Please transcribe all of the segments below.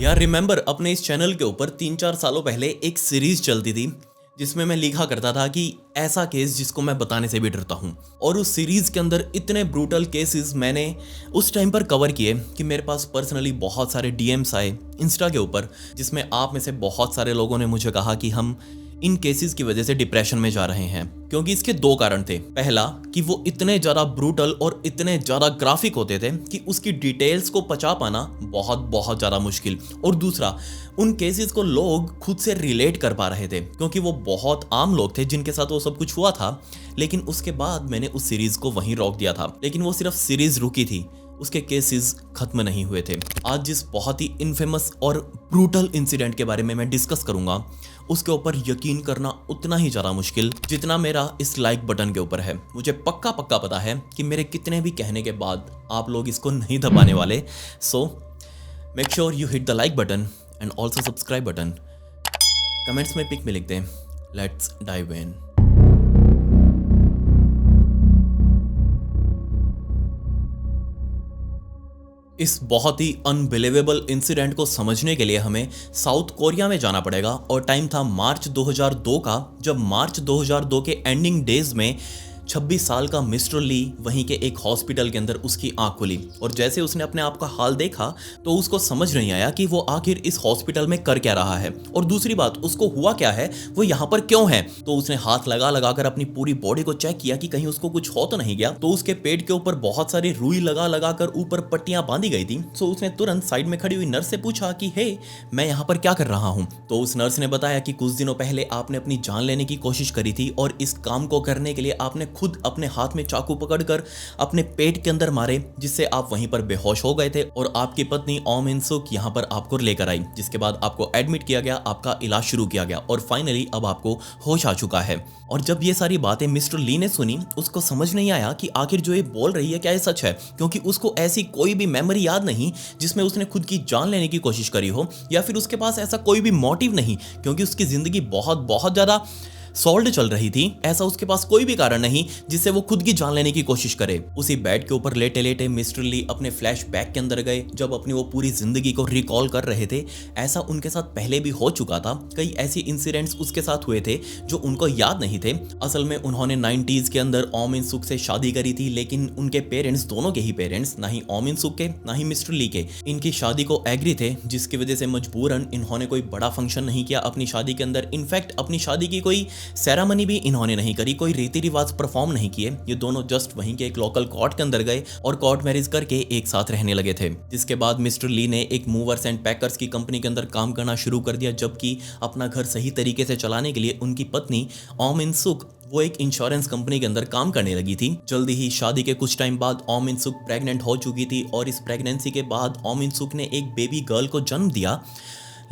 यार रिमेंबर अपने इस चैनल के ऊपर 3-4 सालों पहले एक सीरीज चलती थी जिसमें मैं लिखा करता था कि ऐसा केस जिसको मैं बताने से भी डरता हूँ। और उस सीरीज के अंदर इतने ब्रूटल केसेस मैंने उस टाइम पर कवर किए कि मेरे पास पर्सनली बहुत सारे डीएम्स आए इंस्टा के ऊपर, जिसमें आप में से बहुत सारे लोगों ने मुझे कहा कि हम इन केसेस की वजह से डिप्रेशन में जा रहे हैं। क्योंकि इसके दो कारण थे। पहला कि वो इतने ज़्यादा ब्रूटल और इतने ज़्यादा ग्राफिक होते थे कि उसकी डिटेल्स को पचा पाना बहुत बहुत ज़्यादा मुश्किल। और दूसरा, उन केसेस को लोग खुद से रिलेट कर पा रहे थे क्योंकि वो बहुत आम लोग थे जिनके साथ वो सब कुछ हुआ था। लेकिन उसके बाद मैंने उस सीरीज़ को वहीं रोक दिया था। लेकिन वो सिर्फ सीरीज़ रुकी थी, उसके केसेस खत्म नहीं हुए थे। आज जिस बहुत ही इनफेमस और ब्रूटल इंसिडेंट के बारे में मैं डिस्कस करूंगा, उसके ऊपर यकीन करना उतना ही ज़्यादा मुश्किल जितना मेरा इस लाइक बटन के ऊपर है। मुझे पक्का पक्का पता है कि मेरे कितने भी कहने के बाद आप लोग इसको नहीं दबाने वाले। So make sure you hit the like button and also subscribe button. Comments में पिक में लिख दें, लेट्स डाइव इन। इस बहुत ही अनबिलीवेबल इंसिडेंट को समझने के लिए हमें साउथ कोरिया में जाना पड़ेगा। और टाइम था मार्च 2002 का, जब मार्च 2002 के एंडिंग डेज में 26 साल का मिस्टर ली वहीं के एक हॉस्पिटल के अंदर उसकी आंख खुली। और जैसे उसने अपने आप का हाल देखा तो उसको समझ नहीं आया कि वो आखिर इस हॉस्पिटल में कर क्या रहा है, और दूसरी बात उसको हुआ क्या है, वो यहाँ पर क्यों है। तो उसने हाथ लगा लगा कर अपनी पूरी बॉडी को चेक किया कि कहीं उसको कुछ हो तो नहीं गया। तो उसके पेट के ऊपर बहुत सारी रुई लगा लगा कर ऊपर पट्टियां बांधी गई थी। तो उसने तुरंत साइड में खड़ी हुई नर्स से पूछा कि हे, मैं यहाँ पर क्या कर रहा हूँ। तो उस नर्स ने बताया कि कुछ दिनों पहले आपने अपनी जान लेने की कोशिश करी थी और इस काम को करने के लिए आपने खुद अपने हाथ में चाकू पकड़कर अपने पेट के अंदर मारे, जिससे आप वहीं पर बेहोश हो गए थे। और आपकी पत्नी ओम इन सुक यहाँ पर आपको लेकर आई, जिसके बाद आपको एडमिट किया गया, आपका इलाज शुरू किया गया और फाइनली अब आपको होश आ चुका है। और जब ये सारी बातें मिस्टर ली ने सुनी, उसको समझ नहीं आया कि आखिर जो ये बोल रही है क्या ये सच है, क्योंकि उसको ऐसी कोई भी मेमोरी याद नहीं जिसमें उसने खुद की जान लेने की कोशिश करी हो, या फिर उसके पास ऐसा कोई भी मोटिव नहीं, क्योंकि उसकी जिंदगी बहुत बहुत ज्यादा सॉल्ड चल रही थी। ऐसा उसके पास कोई भी कारण नहीं जिससे वो खुद की जान लेने की कोशिश करे। उसी बेड के ऊपर लेटे लेटे मिस्टर ली अपने फ्लैशबैक के अंदर गए, जब अपनी वो पूरी जिंदगी को रिकॉल कर रहे थे। ऐसा उनके साथ पहले भी हो चुका था, कई ऐसी इंसिडेंट्स उसके साथ हुए थे जो उनको याद नहीं थे। असल में उन्होंने 90s के अंदर ओम इन सुक से शादी करी थी, लेकिन उनके पेरेंट्स, दोनों के ही पेरेंट्स, ना ही ओम इन सुक के ना ही मिस्टर ली के, इनकी शादी को एग्री थे, जिसकी वजह से मजबूरन इन्होंने कोई बड़ा फंक्शन नहीं किया अपनी शादी के अंदर। इनफैक्ट अपनी शादी की कोई सेरेमनी भी इन्होंने नहीं करी, कोई रीति रिवाज परफॉर्म नहीं किए। ये दोनों जस्ट वहीं के एक लोकल कोर्ट के अंदर गए और कोर्ट मैरिज करके एक साथ रहने लगे थे। जिसके बाद मिस्टर ली ने एक मूवर्स एंड पैकर्स की कंपनी के अंदर काम करना शुरू कर दिया, जबकि अपना घर सही तरीके से चलाने के लिए उनकी पत्नी ओम इन सुक वो एक इंश्योरेंस कंपनी के अंदर काम करने लगी थी। जल्दी ही शादी के कुछ टाइम बाद ओम इन सुक प्रेग्नेंट हो चुकी थी और इस प्रेगनेंसी के बाद ओम इन सुक ने एक बेबी गर्ल को जन्म दिया।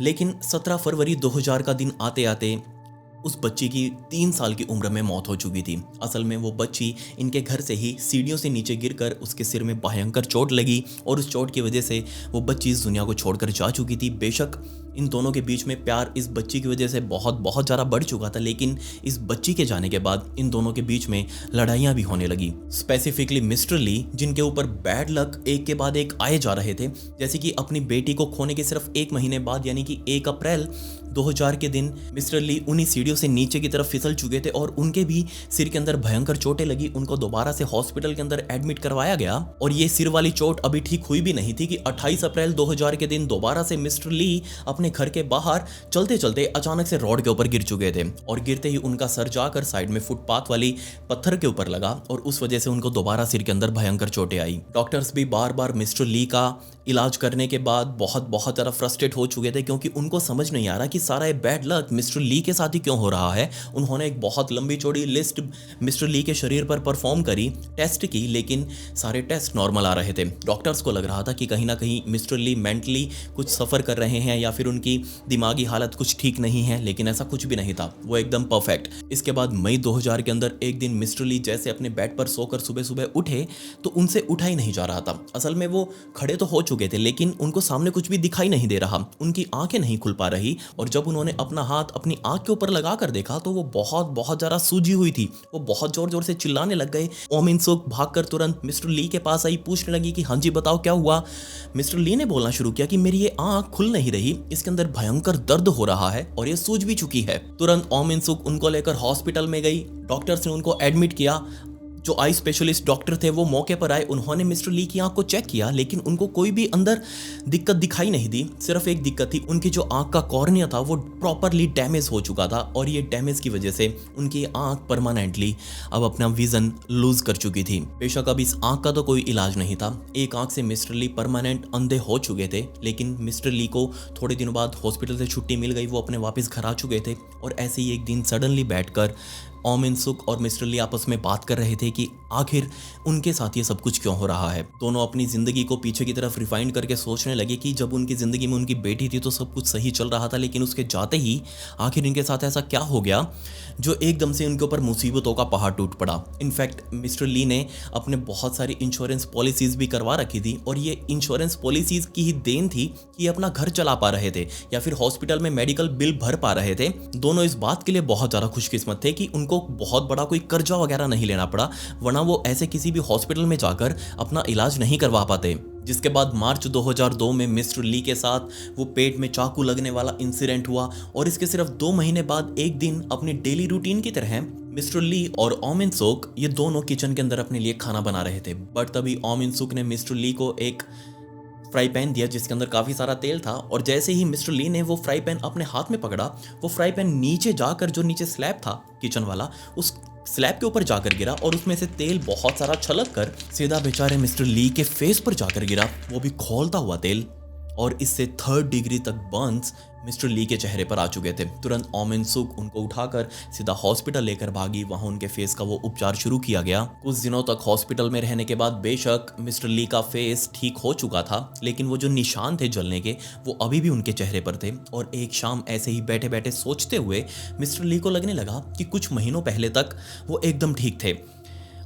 लेकिन 17 फरवरी 2000 का दिन आते आते उस बच्ची की 3 साल की उम्र में मौत हो चुकी थी। असल में वो बच्ची इनके घर से ही सीढ़ियों से नीचे गिरकर उसके सिर में भयंकर चोट लगी और उस चोट की वजह से वो बच्ची इस दुनिया को छोड़कर जा चुकी थी। बेशक इन दोनों के बीच में प्यार इस बच्ची की वजह से बहुत बहुत ज़्यादा बढ़ चुका था, लेकिन इस बच्ची के जाने के बाद इन दोनों के बीच में लड़ाइयाँ भी होने लगी। स्पेसिफिकली मिस्टर ली, जिनके ऊपर बैड लक एक के बाद एक आए जा रहे थे, जैसे कि अपनी बेटी को खोने के सिर्फ 1 महीने बाद यानी कि 1 अप्रैल 2000 के दिन मिस्टर ली उन्हीं सीढ़ियों से नीचे की तरफ फिसल चुके थे और उनके भी सिर के अंदर भयंकर चोटें लगी। उनको दोबारा से हॉस्पिटल के अंदर एडमिट करवाया गया और ये सिर वाली चोट अभी ठीक हुई भी नहीं थी कि 28 अप्रैल 2000 के दिन दोबारा से मिस्टर ली अपने घर के बाहर चलते चलते अचानक से रोड के ऊपर गिर चुके थे और गिरते ही उनका सर जाकर साइड में फुटपाथ वाली पत्थर के ऊपर लगा और उस वजह से उनको दोबारा सिर के अंदर भयंकर चोटें आई। डॉक्टर्स भी बार बार मिस्टर ली का इलाज करने के बाद बहुत बहुत ज़्यादा फ्रस्ट्रेट हो चुके थे, क्योंकि उनको समझ नहीं आ रहा कि सारा ये बैड लक मिस्टर ली के साथ ही क्यों हो रहा है। उन्होंने एक बहुत लंबी चौड़ी लिस्ट मिस्टर ली के शरीर पर परफॉर्म करी, टेस्ट की, लेकिन सारे टेस्ट नॉर्मल आ रहे थे। डॉक्टर्स को लग रहा था कि कहीं ना कहीं मिस्टर ली मेंटली कुछ सफ़र कर रहे हैं या फिर उनकी दिमागी हालत कुछ ठीक नहीं है, लेकिन ऐसा कुछ भी नहीं था, वो एकदम परफेक्ट। इसके बाद मई 2000 के अंदर एक दिन मिस्टर ली जैसे अपने बेड पर सोकर सुबह सुबह उठे तो उनसे उठा ही नहीं जा रहा था। असल में वो खड़े तो हो चुके चुके थे, लेकिन उनको सामने कुछ भी दिखाई नहीं दे रहा, उनकी आंखें नहीं खुल पा रही। और जब उन्होंने अपना हाथ अपनी आंख के ऊपर लगा कर देखा तो वो बहुत बहुत ज़्यादा सूजी हुई थी। वो बहुत जोर जोर से चिल्लाने लग गए। ओम इन सुक भागकर तुरंत मिस्टर ली के पास आई, पूछने लगी कि हाँ जी बताओ क्या हुआ। मिस्टर ली ने बोलना शुरू किया कि मेरी ये आंख खुल नहीं रही, इसके अंदर भयंकर दर्द हो रहा है और ये सूज भी चुकी है। तुरंत ओम इन सुक उनको लेकर हॉस्पिटल में गई। डॉक्टर्स ने उनको एडमिट किया। जो आई स्पेशलिस्ट डॉक्टर थे वो मौके पर आए। उन्होंने मिस्टर ली की आंख को चेक किया, लेकिन उनको कोई भी अंदर दिक्कत दिखाई नहीं दी। सिर्फ एक दिक्कत थी, उनकी जो आंख का कॉर्निया था वो प्रॉपरली डैमेज हो चुका था और ये डैमेज की वजह से उनकी आंख परमानेंटली अब अपना विजन लूज कर चुकी थी। बेशक अब इस आंख का तो कोई इलाज नहीं था। एक आंख से मिस्टर ली परमानेंट अंधे हो चुके थे, लेकिन मिस्टर ली को थोड़े दिनों बाद हॉस्पिटल से छुट्टी मिल गई। वो अपने वापस घर आ चुके थे और ऐसे ही एक दिन सडनली बैठकर ओम इन सुक और मिस्टर ली आपस में बात कर रहे थे कि आखिर उनके साथ ये सब कुछ क्यों हो रहा है। दोनों अपनी जिंदगी को पीछे की तरफ रिफाइंड करके सोचने लगे कि जब उनकी जिंदगी में उनकी बेटी थी तो सब कुछ सही चल रहा था, लेकिन उसके जाते ही आखिर इनके साथ ऐसा क्या हो गया जो एकदम से उनके ऊपर मुसीबतों का पहाड़ टूट पड़ा। इनफैक्ट मिस्टर ली ने अपने बहुत सारी इंश्योरेंस पॉलिसीज भी करवा रखी थी और ये इंश्योरेंस पॉलिसीज की ही देन थी कि अपना घर चला पा रहे थे या फिर हॉस्पिटल में मेडिकल बिल भर पा रहे थे। दोनों इस बात के लिए बहुत ज़्यादा खुशकिस्मत थे कि उनको बहुत बड़ा कोई कर्जा वगैरह नहीं लेना पड़ा, वरना वो ऐसे किसी भी हॉस्पिटल में जाकर अपना इलाज नहीं करवा पाते। जिसके बाद मार्च 2002 में मिस्टर ली के साथ वो पेट में चाकू लगने वाला इंसिडेंट हुआ और इसके सिर्फ 2 महीने बाद एक दिन अपनी डेली रूटीन की तरह मिस्टर ली और ओम इन सुक ये दोनों किचन के अंदर अपने लिए खाना बना रहे थे। बट तभी ओम इन सुक ने मिस्टर ली को एक फ्राई पैन दिया जिसके अंदर काफ़ी सारा तेल था और जैसे ही मिस्टर ली ने वो फ्राई पैन अपने हाथ में पकड़ा, वो फ्राई पैन नीचे जाकर, जो नीचे स्लैब था किचन वाला, उस स्लैब के ऊपर जाकर गिरा और उसमें से तेल बहुत सारा छलक कर सीधा बेचारे मिस्टर ली के फेस पर जाकर गिरा, वो भी खौलता हुआ तेल। और इससे 3rd डिग्री तक बर्न्स मिस्टर ली के चेहरे पर आ चुके थे। तुरंत ओम इन सुक उनको उठाकर सीधा हॉस्पिटल लेकर भागी। वहां उनके फेस का वो उपचार शुरू किया गया। कुछ दिनों तक हॉस्पिटल में रहने के बाद बेशक मिस्टर ली का फेस ठीक हो चुका था, लेकिन वो जो निशान थे जलने के वो अभी भी उनके चेहरे पर थे। और एक शाम ऐसे ही बैठे बैठे सोचते हुए मिस्टर ली को लगने लगा कि कुछ महीनों पहले तक वो एकदम ठीक थे,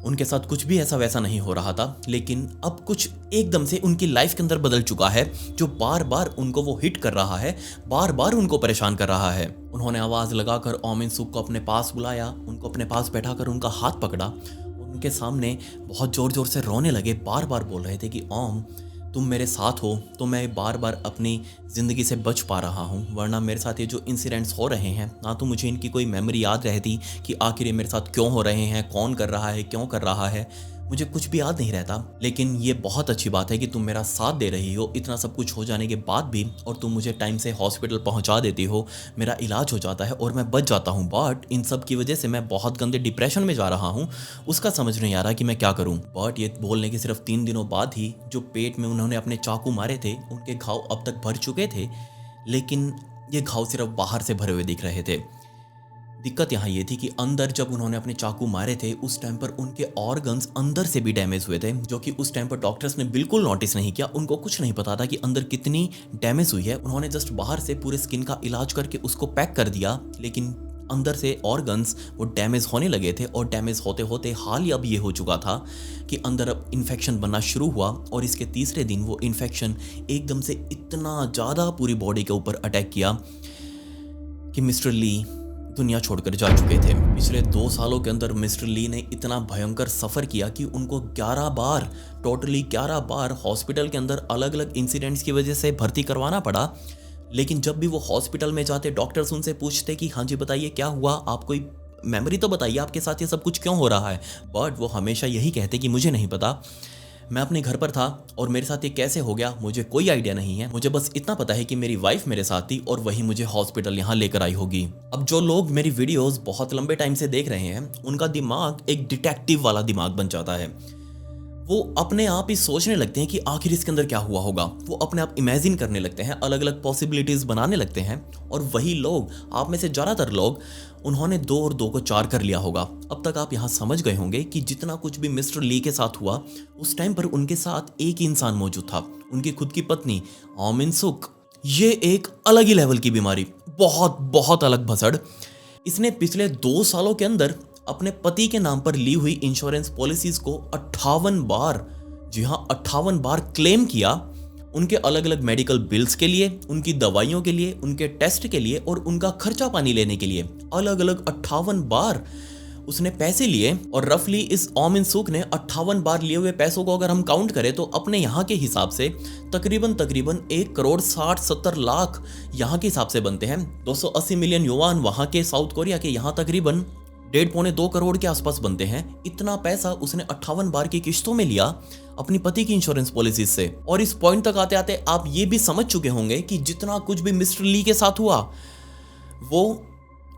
उनके साथ कुछ भी ऐसा वैसा नहीं हो रहा था, लेकिन अब कुछ एकदम से उनकी लाइफ के अंदर बदल चुका है जो बार बार उनको वो हिट कर रहा है, बार बार उनको परेशान कर रहा है। उन्होंने आवाज़ लगाकर ओम इन सुक को अपने पास बुलाया, उनको अपने पास बैठाकर उनका हाथ पकड़ा, उनके सामने बहुत ज़ोर ज़ोर से रोने लगे। बार बार बोल रहे थे कि ओम तुम मेरे साथ हो तो मैं बार बार अपनी ज़िंदगी से बच पा रहा हूँ, वरना मेरे साथ ये जो इंसिडेंट्स हो रहे हैं ना तो मुझे इनकी कोई मेमोरी याद रहती कि आखिर ये मेरे साथ क्यों हो रहे हैं, कौन कर रहा है, क्यों कर रहा है, मुझे कुछ भी याद नहीं रहता। लेकिन ये बहुत अच्छी बात है कि तुम मेरा साथ दे रही हो इतना सब कुछ हो जाने के बाद भी, और तुम मुझे टाइम से हॉस्पिटल पहुंचा देती हो, मेरा इलाज हो जाता है और मैं बच जाता हूँ। बट इन सब की वजह से मैं बहुत गंदे डिप्रेशन में जा रहा हूँ, उसका समझ नहीं आ रहा कि मैं क्या करूँ। बट ये बोलने के सिर्फ 3 दिनों बाद ही जो पेट में उन्होंने अपने चाकू मारे थे उनके घाव अब तक भर चुके थे, लेकिन ये घाव सिर्फ बाहर से भरे हुए दिख रहे थे। दिक्कत यहाँ ये थी कि अंदर जब उन्होंने अपने चाकू मारे थे उस टाइम पर उनके ऑर्गन्स अंदर से भी डैमेज हुए थे, जो कि उस टाइम पर डॉक्टर्स ने बिल्कुल नोटिस नहीं किया। उनको कुछ नहीं पता था कि अंदर कितनी डैमेज हुई है। उन्होंने जस्ट बाहर से पूरे स्किन का इलाज करके उसको पैक कर दिया, लेकिन अंदर से ऑर्गन्स वो डैमेज होने लगे थे और डैमेज होते होते हाल ही अब ये हो चुका था कि अंदर अब इन्फेक्शन बनना शुरू हुआ। और इसके तीसरे दिन वो इन्फेक्शन एकदम से इतना ज़्यादा पूरी बॉडी के ऊपर अटैक किया कि मिस्टर ली दुनिया छोड़कर जा चुके थे। पिछले 2 सालों के अंदर मिस्टर ली ने इतना भयंकर सफ़र किया कि उनको 11 बार, टोटली 11 बार हॉस्पिटल के अंदर अलग अलग इंसिडेंट्स की वजह से भर्ती करवाना पड़ा। लेकिन जब भी वो हॉस्पिटल में जाते, डॉक्टर्स उनसे पूछते कि हाँ जी बताइए क्या हुआ, आप कोई मेमोरी तो बताइए, आपके साथ ये सब कुछ क्यों हो रहा है। बट वो हमेशा यही कहते कि मुझे नहीं पता, मैं अपने घर पर था और मेरे साथ ये कैसे हो गया मुझे कोई आइडिया नहीं है। मुझे बस इतना पता है कि मेरी वाइफ मेरे साथ थी और वही मुझे हॉस्पिटल यहाँ लेकर आई होगी। अब जो लोग मेरी वीडियोस बहुत लंबे टाइम से देख रहे हैं उनका दिमाग एक डिटेक्टिव वाला दिमाग बन जाता है। वो अपने आप ही सोचने लगते हैं कि आखिर इसके अंदर क्या हुआ होगा। वो अपने आप इमेजिन करने लगते हैं, अलग अलग पॉसिबिलिटीज़ बनाने लगते हैं। और वही लोग, आप में से ज़्यादातर लोग, उन्होंने 2 और 2 को 4 कर लिया होगा। अब तक आप यहाँ समझ गए होंगे कि जितना कुछ भी मिस्टर ली के साथ हुआ उस टाइम पर उनके साथ एक ही इंसान मौजूद था, उनकी खुद की पत्नी ओम इन सुक। ये एक अलग ही लेवल की बीमारी, बहुत बहुत अलग भसड़। इसने पिछले 2 सालों के अंदर अपने पति के नाम पर ली हुई इंश्योरेंस पॉलिसीज को 58 बार, जी हाँ 58 बार क्लेम किया उनके अलग अलग मेडिकल बिल्स के लिए, उनकी दवाइयों के लिए, उनके टेस्ट के लिए और उनका खर्चा पानी लेने के लिए अलग अलग 58 बार उसने पैसे लिए। और रफली इस ओम इन सूक ने 58 बार लिए हुए पैसों को अगर हम काउंट करें तो अपने यहाँ के हिसाब से तकरीबन 1,60,70,00,000 यहाँ के हिसाब से बनते हैं। 280 मिलियन युआन वहाँ के साउथ कोरिया के यहाँ तकरीबन 1.5-2 करोड़ के आसपास बनते हैं। इतना पैसा उसने 58 बार की किश्तों में लिया अपनी पति की इंश्योरेंस पॉलिसी से। और इस पॉइंट तक आते आते आप ये भी समझ चुके होंगे कि जितना कुछ भी मिस्टर ली के साथ हुआ वो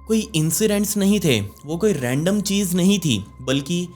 कोई इंसिडेंट्स नहीं थे, वो कोई रैंडम चीज़ नहीं थी, बल्कि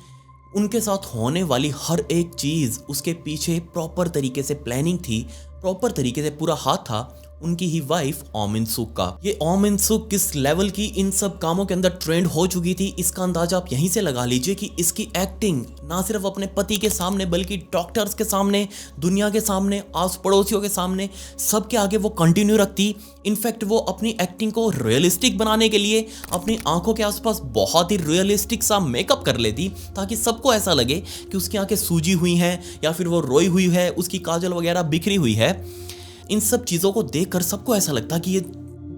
उनके साथ होने वाली हर एक चीज़ उसके पीछे प्रॉपर तरीके से प्लानिंग थी, प्रॉपर तरीके से पूरा हाथ था उनकी ही वाइफ ओम इन सूक का। ये ओम इन सूक किस लेवल की इन सब कामों के अंदर ट्रेंड हो चुकी थी इसका अंदाजा आप यहीं से लगा लीजिए कि इसकी एक्टिंग ना सिर्फ अपने पति के सामने बल्कि डॉक्टर्स के सामने, दुनिया के सामने, आस पड़ोसियों के सामने, सबके आगे वो कंटिन्यू रखती। इनफैक्ट वो अपनी एक्टिंग को रियलिस्टिक बनाने के लिए अपनी आंखों के आसपास बहुत ही रियलिस्टिक सा मेकअप कर लेती ताकि सबको ऐसा लगे कि उसकी आंखें सूजी हुई हैं या फिर वो रोई हुई है, उसकी काजल वगैरह बिखरी हुई है। इन सब चीज़ों को देखकर सबको ऐसा लगता कि ये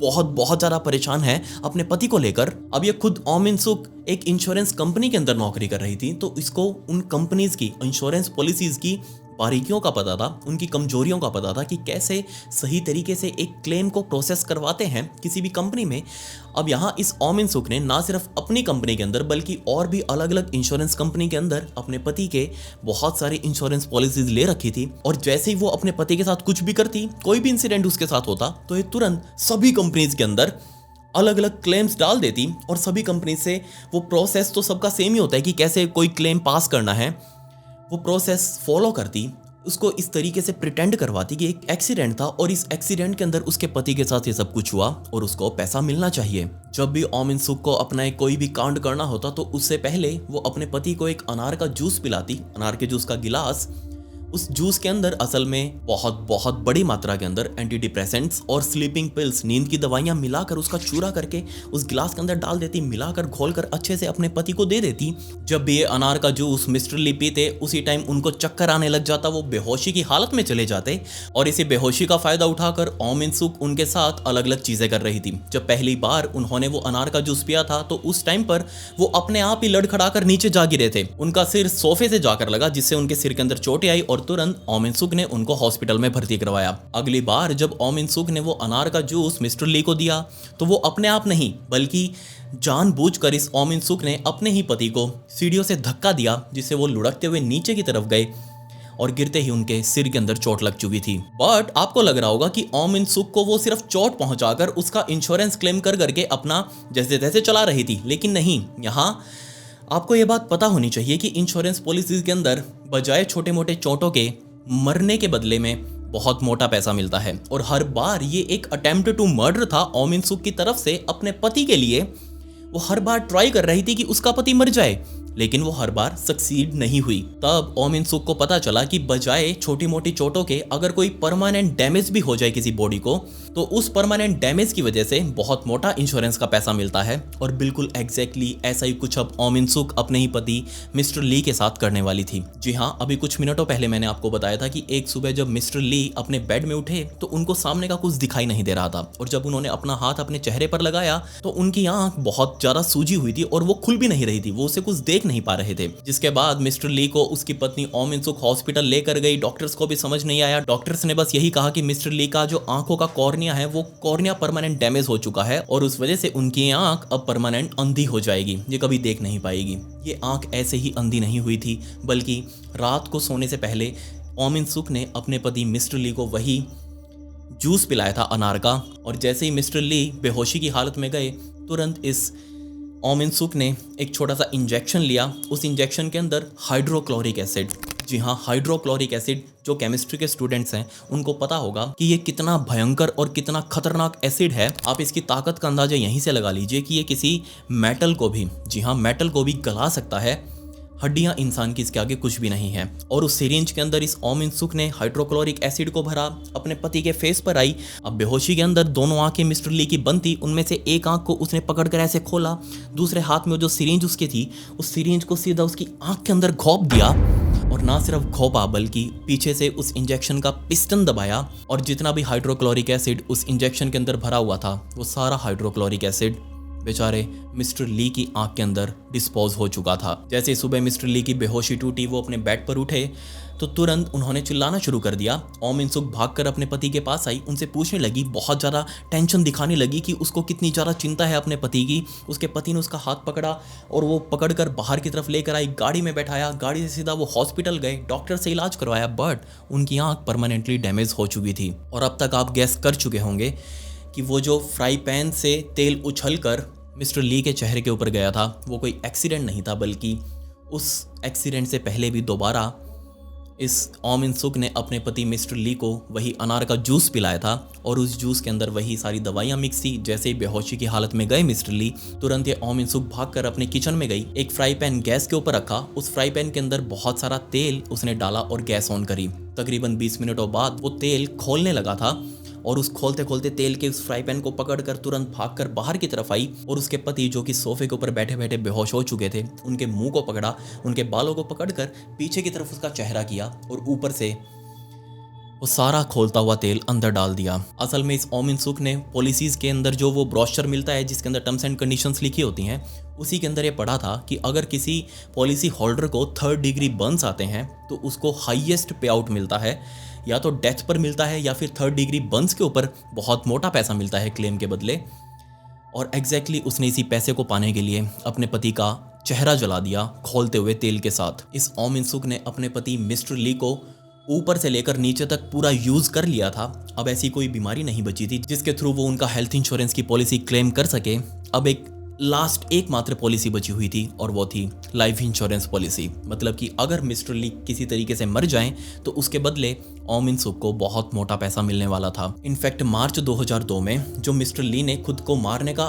बहुत ज़्यादा परेशान है अपने पति को लेकर। अब ये खुद ओम इन सूक एक इंश्योरेंस कंपनी के अंदर नौकरी कर रही थी, तो इसको उन कंपनीज की इंश्योरेंस पॉलिसीज की बारीकियों का पता था, उनकी कमजोरियों का पता था कि कैसे सही तरीके से एक क्लेम को प्रोसेस करवाते हैं किसी भी कंपनी में। अब यहाँ इस ओम इन सूक ने ना सिर्फ अपनी कंपनी के अंदर बल्कि और भी अलग अलग इंश्योरेंस कंपनी के अंदर अपने पति के बहुत सारी इंश्योरेंस पॉलिसीज ले रखी थी। और जैसे ही वो अपने पति के साथ कुछ भी करती, कोई भी इंसिडेंट उसके साथ होता, तो ये तुरंत सभी कंपनीज के अंदर अलग अलग क्लेम्स डाल देती। और सभी कंपनी से वो प्रोसेस तो सबका सेम ही होता है कि कैसे कोई क्लेम पास करना है, वो प्रोसेस फॉलो करती, उसको इस तरीके से प्रिटेंड करवाती कि एक एक्सीडेंट था और इस एक्सीडेंट के अंदर उसके पति के साथ ये सब कुछ हुआ और उसको पैसा मिलना चाहिए। जब भी ओम इन सूक को अपना कोई भी कांड करना होता तो उससे पहले वो अपने पति को एक अनार का जूस पिलाती, अनार के जूस का गिलास। उस जूस के अंदर असल में बहुत बड़ी मात्रा के अंदर एंटी डिप्रेसेंट्स और स्लीपिंग पिल्स, नींद की दवाइयां मिलाकर उसका चूरा करके उस गिलास के अंदर डाल देती, मिलाकर घोलकर अच्छे से अपने पति को दे देती। जब भी ये अनार का जूस मिस्टर ली पीते उसी टाइम उनको चक्कर आने लग जाता, वो बेहोशी की हालत में चले जाते। और इसी बेहोशी का फायदा उठाकर ओम इन सूक उनके साथ अलग अलग चीजें कर रही थी। जब पहली बार उन्होंने वो अनार का जूस पिया था तो उस टाइम पर वो अपने आप ही लड़खड़ाकर नीचे जा गिरे थे। उनका सिर सोफे से जाकर लगा जिससे उनके सिर के अंदर चोटें आई और तुरंत ओम इन सूक ने उनको हॉस्पिटल में भर्ती करवाया। अगली बार जब ओम इन सूक ने वो अनार का जूस मिस्टर ली को दिया तो वो अपने आप नहीं बल्कि जानबूझकर इस ओम इन सूक ने अपने ही पति को सीढ़ियों से धक्का दिया, जिससे वो लुढ़कते हुए नीचे की तरफ गए और गिरते ही उनके सिर के अंदर चोट लग चुकी थी। बट आपको लग रहा होगा कि ओम इन सूक को वो सिर्फ चोट पहुंचाकर उसका इंश्योरेंस क्लेम कर करके अपना जैसे तैसे चला रही थी, लेकिन नहीं, यहाँ आपको ये बात पता होनी चाहिए कि इंश्योरेंस पॉलिसीज के अंदर बजाय छोटे मोटे चोटों के मरने के बदले में बहुत मोटा पैसा मिलता है। और हर बार ये एक अटेम्प्ट टू मर्डर था ओम इन सूक की तरफ से अपने पति के लिए। वो हर बार ट्राई कर रही थी कि उसका पति मर जाए, लेकिन वो हर बार सक्सीड नहीं हुई। तब ओम इन सूक को पता चला कि बजाय छोटी मोटी चोटों के अगर कोई परमानेंट डैमेज भी हो जाए किसी बॉडी को, तो उस परमानेंट डैमेज की वजह से बहुत मोटा इंश्योरेंस का पैसा मिलता है। और बिल्कुल एग्जैक्टली ऐसा ही कुछ अब ओम इन सूक अपने ही पति मिस्टर ली के साथ करने वाली थी। जी हाँ, अभी कुछ मिनटों पहले मैंने आपको बताया था कि एक सुबह जब मिस्टर ली अपने बेड में उठे तो उनको सामने का कुछ दिखाई नहीं दे रहा था। और जब उन्होंने अपना हाथ अपने चेहरे पर लगाया तो उनकी आंख बहुत ज्यादा सूजी हुई थी और वो खुल भी नहीं रही थी, वो उसे कुछ देख नहीं पा रहे थे। जिसके बाद मिस्टर ली को उसकी पत्नी ओम इन सूक हॉस्पिटल लेकर गई। डॉक्टर्स को भी समझ नहीं आया। डॉक्टर्स ने बस यही कहा कि मिस्टर ली का जो आंखों का कॉर्निया है वो कॉर्निया परमानेंट डैमेज हो चुका है और उस वजह से उनकी आंख अब परमानेंट अंधी हो जाएगी, ये कभी देख नहीं पाएगी। ये आंख ऐसे ही अंधी नहीं हुई थी, बल्कि रात को सोने से पहले ओम इन सूक ने अपने पति मिस्टर ली को वही जूस पिलाया था अनार का। और जैसे ही मिस्टर ली बेहोशी की हालत में गए, तुरंत इस ओम इन सूक ने एक छोटा सा इंजेक्शन लिया। उस इंजेक्शन के अंदर हाइड्रोक्लोरिक एसिड, जी हाँ, हाइड्रोक्लोरिक एसिड, जो केमिस्ट्री के स्टूडेंट्स हैं उनको पता होगा कि ये कितना भयंकर और कितना खतरनाक एसिड है। आप इसकी ताकत का अंदाजा यहीं से लगा लीजिए कि ये किसी मेटल को भी, जी हाँ, मेटल को भी गला सकता है। हड्डियां इंसान की इसके आगे कुछ भी नहीं है। और उस सिरिंज के अंदर इस ओम इन सूक ने हाइड्रोक्लोरिक एसिड को भरा, अपने पति के फेस पर आई। अब बेहोशी के अंदर दोनों आंखें मिस्टर ली की बंद थी, उनमें से एक आंख को उसने पकड़कर ऐसे खोला, दूसरे हाथ में जो सिरिंज उसकी थी उस सिरिंज को सीधा उसकी आंख के अंदर घोंप दिया और ना सिर्फ घोंपा बल्कि पीछे से उस इंजेक्शन का पिस्टन दबाया और जितना भी हाइड्रोक्लोरिक एसिड उस इंजेक्शन के अंदर भरा हुआ था वो सारा हाइड्रोक्लोरिक एसिड बेचारे मिस्टर ली की आंख के अंदर डिस्पोज हो चुका था। जैसे सुबह मिस्टर ली की बेहोशी टूटी, वो अपने बेड पर उठे तो तुरंत उन्होंने चिल्लाना शुरू कर दिया। ओम इंसुक भागकर अपने पति के पास आई, उनसे पूछने लगी, बहुत ज़्यादा टेंशन दिखाने लगी कि उसको कितनी ज़्यादा चिंता है अपने पति की। उसके पति ने उसका हाथ पकड़ा और वो पकड़कर बाहर की तरफ लेकर आई, गाड़ी में बैठाया, गाड़ी से सीधा वो हॉस्पिटल गए, डॉक्टर से इलाज करवाया, बट उनकी आँख परमानेंटली डैमेज हो चुकी थी। और अब तक आप गैस कर चुके होंगे कि वो जो फ्राई पैन से तेल उछलकर मिस्टर ली के चेहरे के ऊपर गया था वो कोई एक्सीडेंट नहीं था, बल्कि उस एक्सीडेंट से पहले भी दोबारा इस ओम इंसुक ने अपने पति मिस्टर ली को वही अनार का जूस पिलाया था और उस जूस के अंदर वही सारी दवाइयाँ मिक्स थी। जैसे ही बेहोशी की हालत में गए मिस्टर ली, तुरंत ये ओम इंसुक भागकर अपने किचन में गई, एक फ्राई पैन गैस के ऊपर रखा, उस फ्राई पैन के अंदर बहुत सारा तेल उसने डाला और गैस ऑन करी। तकरीबन 20 मिनटों बाद वो तेल खोलने लगा था और उस खोलते खोलते तेल के उस फ्राई पैन को पकड़कर तुरंत भागकर बाहर की तरफ आई और उसके पति जो कि सोफे के ऊपर बैठे बैठे बेहोश हो चुके थे, उनके मुंह को पकड़ा, उनके बालों को पकड़कर पीछे की तरफ उसका चेहरा किया और ऊपर से वो सारा खोलता हुआ तेल अंदर डाल दिया। असल में इस ओम इंसुक ने पॉलिसीज़ के अंदर जो वो ब्रोशर मिलता है जिसके अंदर टर्म्स एंड कंडीशंस लिखी होती हैं, उसी के अंदर ये पढ़ा था कि अगर किसी पॉलिसी होल्डर को 3rd डिग्री बर्न्स आते हैं तो उसको हाईएस्ट पे आउट मिलता है, या तो डेथ पर मिलता है या फिर 3rd डिग्री बर्न्स के ऊपर बहुत मोटा पैसा मिलता है क्लेम के बदले। और एग्जैक्टली उसने इसी पैसे को पाने के लिए अपने पति का चेहरा जला दिया खोलते हुए तेल के साथ। इस ओम इंसुक ने अपने पति मिस्टर ली को ऊपर से लेकर नीचे तक पूरा यूज कर लिया था। अब ऐसी कोई बीमारी नहीं बची थी जिसके थ्रू वो उनका हेल्थ इंश्योरेंस की पॉलिसी क्लेम कर सके। अब एक लास्ट एकमात्र पॉलिसी बची हुई थी और वो थी लाइफ इंश्योरेंस पॉलिसी। मतलब कि अगर मिस्टर ली किसी तरीके से मर जाएं तो उसके बदले ओम इंसुक को बहुत मोटा पैसा मिलने वाला था। इनफैक्ट मार्च 2002 में जो मिस्टर ली ने खुद को मारने का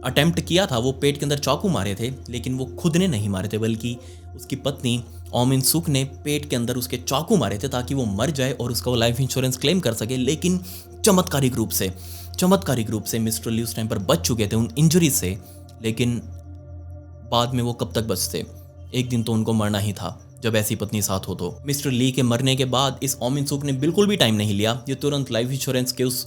अटेम्प्ट किया था, वो पेट के अंदर चाकू मारे थे, लेकिन वो खुद ने नहीं मारे थे बल्कि उसकी पत्नी ओम इंसुक ने पेट के अंदर उसके चाकू मारे थे ताकि वो मर जाए और उसका वो लाइफ इंश्योरेंस क्लेम कर सके। लेकिन चमत्कारिक रूप से मिस्टर ली उस टाइम पर बच चुके थे उन इंजरीज से, लेकिन बाद में वो कब तक बचते? एक दिन तो उनको मरना ही था जब ऐसी पत्नी साथ हो तो। मिस्टर ली के मरने के बाद इस ओम इंसुक ने बिल्कुल भी टाइम नहीं लिया, ये तुरंत लाइफ इंश्योरेंस के उस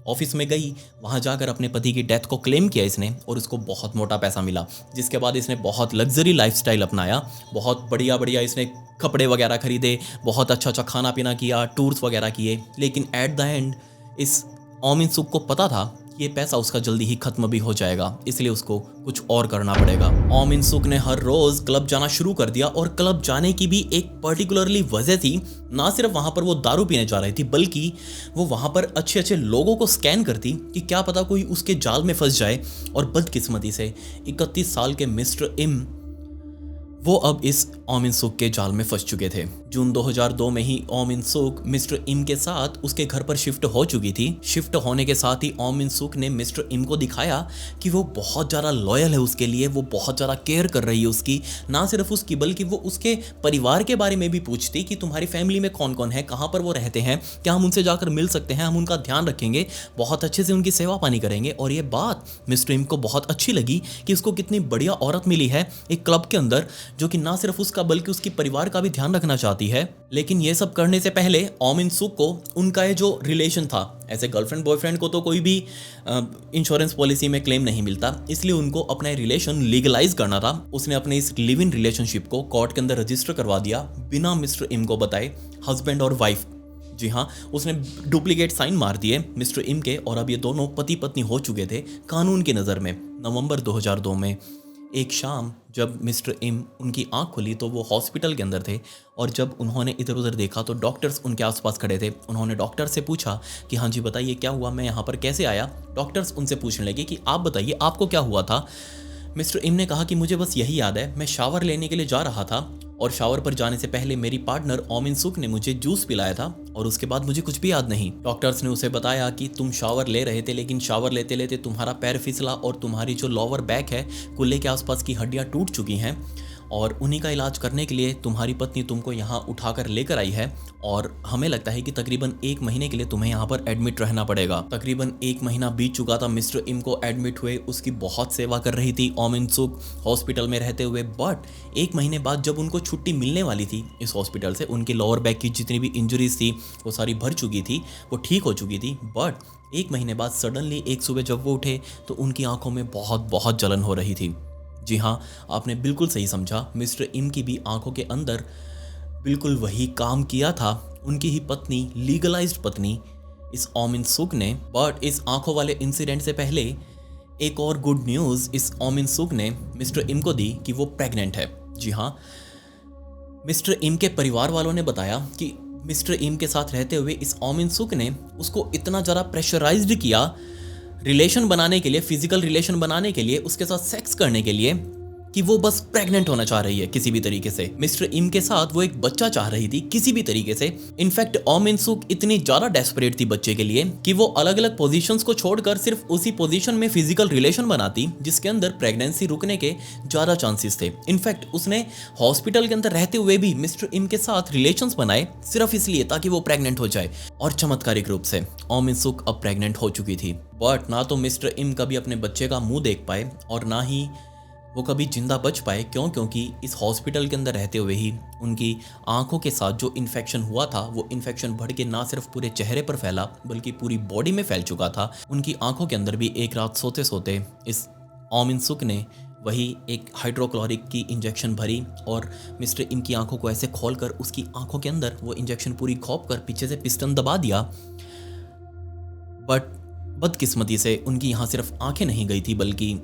ऑफिस में गई, वहां जाकर अपने पति की डेथ को क्लेम किया इसने और उसको बहुत मोटा पैसा मिला। जिसके बाद इसने बहुत लग्जरी लाइफस्टाइल अपनाया, बहुत बढ़िया इसने कपड़े वगैरह खरीदे, बहुत अच्छा खाना पीना किया, टूर्स वगैरह किए। लेकिन एट द एंड इस ओम इंसुक को पता था ये पैसा उसका जल्दी ही खत्म भी हो जाएगा, इसलिए उसको कुछ और करना पड़ेगा। ओम इंसुक ने हर रोज क्लब जाना शुरू कर दिया और क्लब जाने की भी एक पर्टिकुलरली वजह थी। ना सिर्फ वहां पर वो दारू पीने जा रही थी बल्कि वो वहां पर अच्छे लोगों को स्कैन करती कि क्या पता कोई उसके जाल में फंस जाए। और बदकिस्मती से 31 साल के मिस्टर इम वो अब इस ओम इंसुक के जाल में फंस चुके थे। जून 2002 में ही ओम इंसुक मिस्टर इम के साथ उसके घर पर शिफ्ट हो चुकी थी। शिफ्ट होने के साथ ही ओम इंसुक ने मिस्टर इम को दिखाया कि वो बहुत ज़्यादा लॉयल है उसके लिए, वो बहुत ज़्यादा केयर कर रही है उसकी, ना सिर्फ उसकी बल्कि वो उसके परिवार के बारे में भी पूछती कि तुम्हारी फैमिली में कौन कौन है, कहाँ पर वो रहते हैं, क्या हम उनसे जाकर मिल सकते हैं, हम उनका ध्यान रखेंगे, बहुत अच्छे से उनकी सेवा पानी करेंगे। और ये बात मिस्टर इम को बहुत अच्छी लगी कि उसको कितनी बढ़िया औरत मिली है एक क्लब के अंदर जो कि ना सिर्फ उसका बल्कि उसकी परिवार का भी ध्यान रखना चाहती है। लेकिन ये सब करने से पहले ओम इंसुक को उनका ये जो रिलेशन था, ऐसे गर्लफ्रेंड बॉयफ्रेंड को तो कोई भी इंश्योरेंस पॉलिसी में क्लेम नहीं मिलता, इसलिए उनको अपना रिलेशन लीगलाइज करना था। उसने अपने इस लिव इन रिलेशनशिप को कोर्ट के अंदर रजिस्टर करवा दिया बिना मिस्टर इम को बताए, हस्बैंड और वाइफ। जी हाँ, उसने डुप्लीकेट साइन मार दिए मिस्टर इम के और अब ये दोनों पति पत्नी हो चुके थे कानून की नज़र में। नवंबर 2002 में एक शाम जब मिस्टर इम उनकी आंख खुली तो वो हॉस्पिटल के अंदर थे और जब उन्होंने इधर उधर देखा तो डॉक्टर्स उनके आसपास खड़े थे। उन्होंने डॉक्टर से पूछा कि हाँ जी बताइए क्या हुआ, मैं यहाँ पर कैसे आया। डॉक्टर्स उनसे पूछने लगे कि आप बताइए आपको क्या हुआ था। मिस्टर इम ने कहा कि मुझे बस यही याद है, मैं शावर लेने के लिए जा रहा था और शावर पर जाने से पहले मेरी पार्टनर ओम इंसुक ने मुझे जूस पिलाया था और उसके बाद मुझे कुछ भी याद नहीं। डॉक्टर्स ने उसे बताया कि तुम शावर ले रहे थे लेकिन शावर लेते लेते तुम्हारा पैर फिसला और तुम्हारी जो लोअर बैक है, कुल्ले के आसपास की हड्डियां टूट चुकी हैं और उन्हीं का इलाज करने के लिए तुम्हारी पत्नी तुमको यहाँ उठाकर लेकर आई है और हमें लगता है कि तकरीबन 1 महीने के लिए तुम्हें यहाँ पर एडमिट रहना पड़ेगा। तकरीबन 1 महीना बीत चुका था मिस्टर इम को एडमिट हुए, उसकी बहुत सेवा कर रही थी ओम इन सुक हॉस्पिटल में रहते हुए। बट 1 महीने बाद जब उनको छुट्टी मिलने वाली थी इस हॉस्पिटल से, उनकी लोअर बैक की जितनी भी इंजरीज थी वो सारी भर चुकी थी, वो ठीक हो चुकी थी। बट 1 महीने बाद सडनली एक सुबह जब वो उठे तो उनकी आंखों में बहुत बहुत जलन हो रही थी। जी हाँ, आपने बिल्कुल सही समझा, मिस्टर इम की भी आंखों के अंदर बिल्कुल वही काम किया था उनकी ही पत्नी, लीगलाइज्ड पत्नी इस ओम इन सुक ने। बट इस आंखों वाले इंसिडेंट से पहले एक और गुड न्यूज़ इस ओम इन सुक ने मिस्टर इम को दी कि वो प्रेग्नेंट है। जी हाँ, मिस्टर इम के परिवार वालों ने बताया कि मिस्टर इम के साथ रहते हुए इस ओम इन सुक ने उसको इतना ज़्यादा प्रेशराइज्ड किया रिलेशन बनाने के लिए, फिजिकल रिलेशन बनाने के लिए, उसके साथ सेक्स करने के लिए, कि वो बस प्रेग्नेंट होना चाह रही है किसी भी तरीके से। मिस्टर इम के साथ वो एक बच्चा चाह रही थी किसी भी तरीके से। इनफैक्ट ओम इन सुक इतनी ज्यादा डेस्परेट थी बच्चे के लिए कि वो अलग अलग पोजीशंस को छोड़कर सिर्फ उसी पोजीशन में फिजिकल रिलेशन बनाती जिसके अंदर प्रेगनेंसी रुकने के ज्यादा चांसेस थे। इनफैक्ट उसने हॉस्पिटल के अंदर रहते हुए भी मिस्टर इम के साथ रिलेशंस बनाए सिर्फ इसलिए ताकि वो प्रेग्नेंट हो जाए। और चमत्कारिक रूप से ओम इन सुक अब प्रेग्नेंट हो चुकी थी। बट ना तो मिस्टर इम कभी अपने बच्चे का मुंह देख पाए और ना ही वो कभी जिंदा बच पाए। क्योंकि इस हॉस्पिटल के अंदर रहते हुए ही उनकी आंखों के साथ जो इन्फेक्शन हुआ था वो इन्फेक्शन बढ़ के ना सिर्फ पूरे चेहरे पर फैला बल्कि पूरी बॉडी में फैल चुका था। उनकी आंखों के अंदर भी एक रात सोते सोते इस ओम इन सुक ने वही एक हाइड्रोक्लोरिक की इंजेक्शन भरी और मिस्टर इम की आंखों को ऐसे खोलकर उसकी आंखों के अंदर वो इंजेक्शन पूरी खौप कर पीछे से पिस्टन दबा दिया। बट बदकिस्मती से उनकी यहाँ सिर्फ आंखें नहीं गई थी बल्कि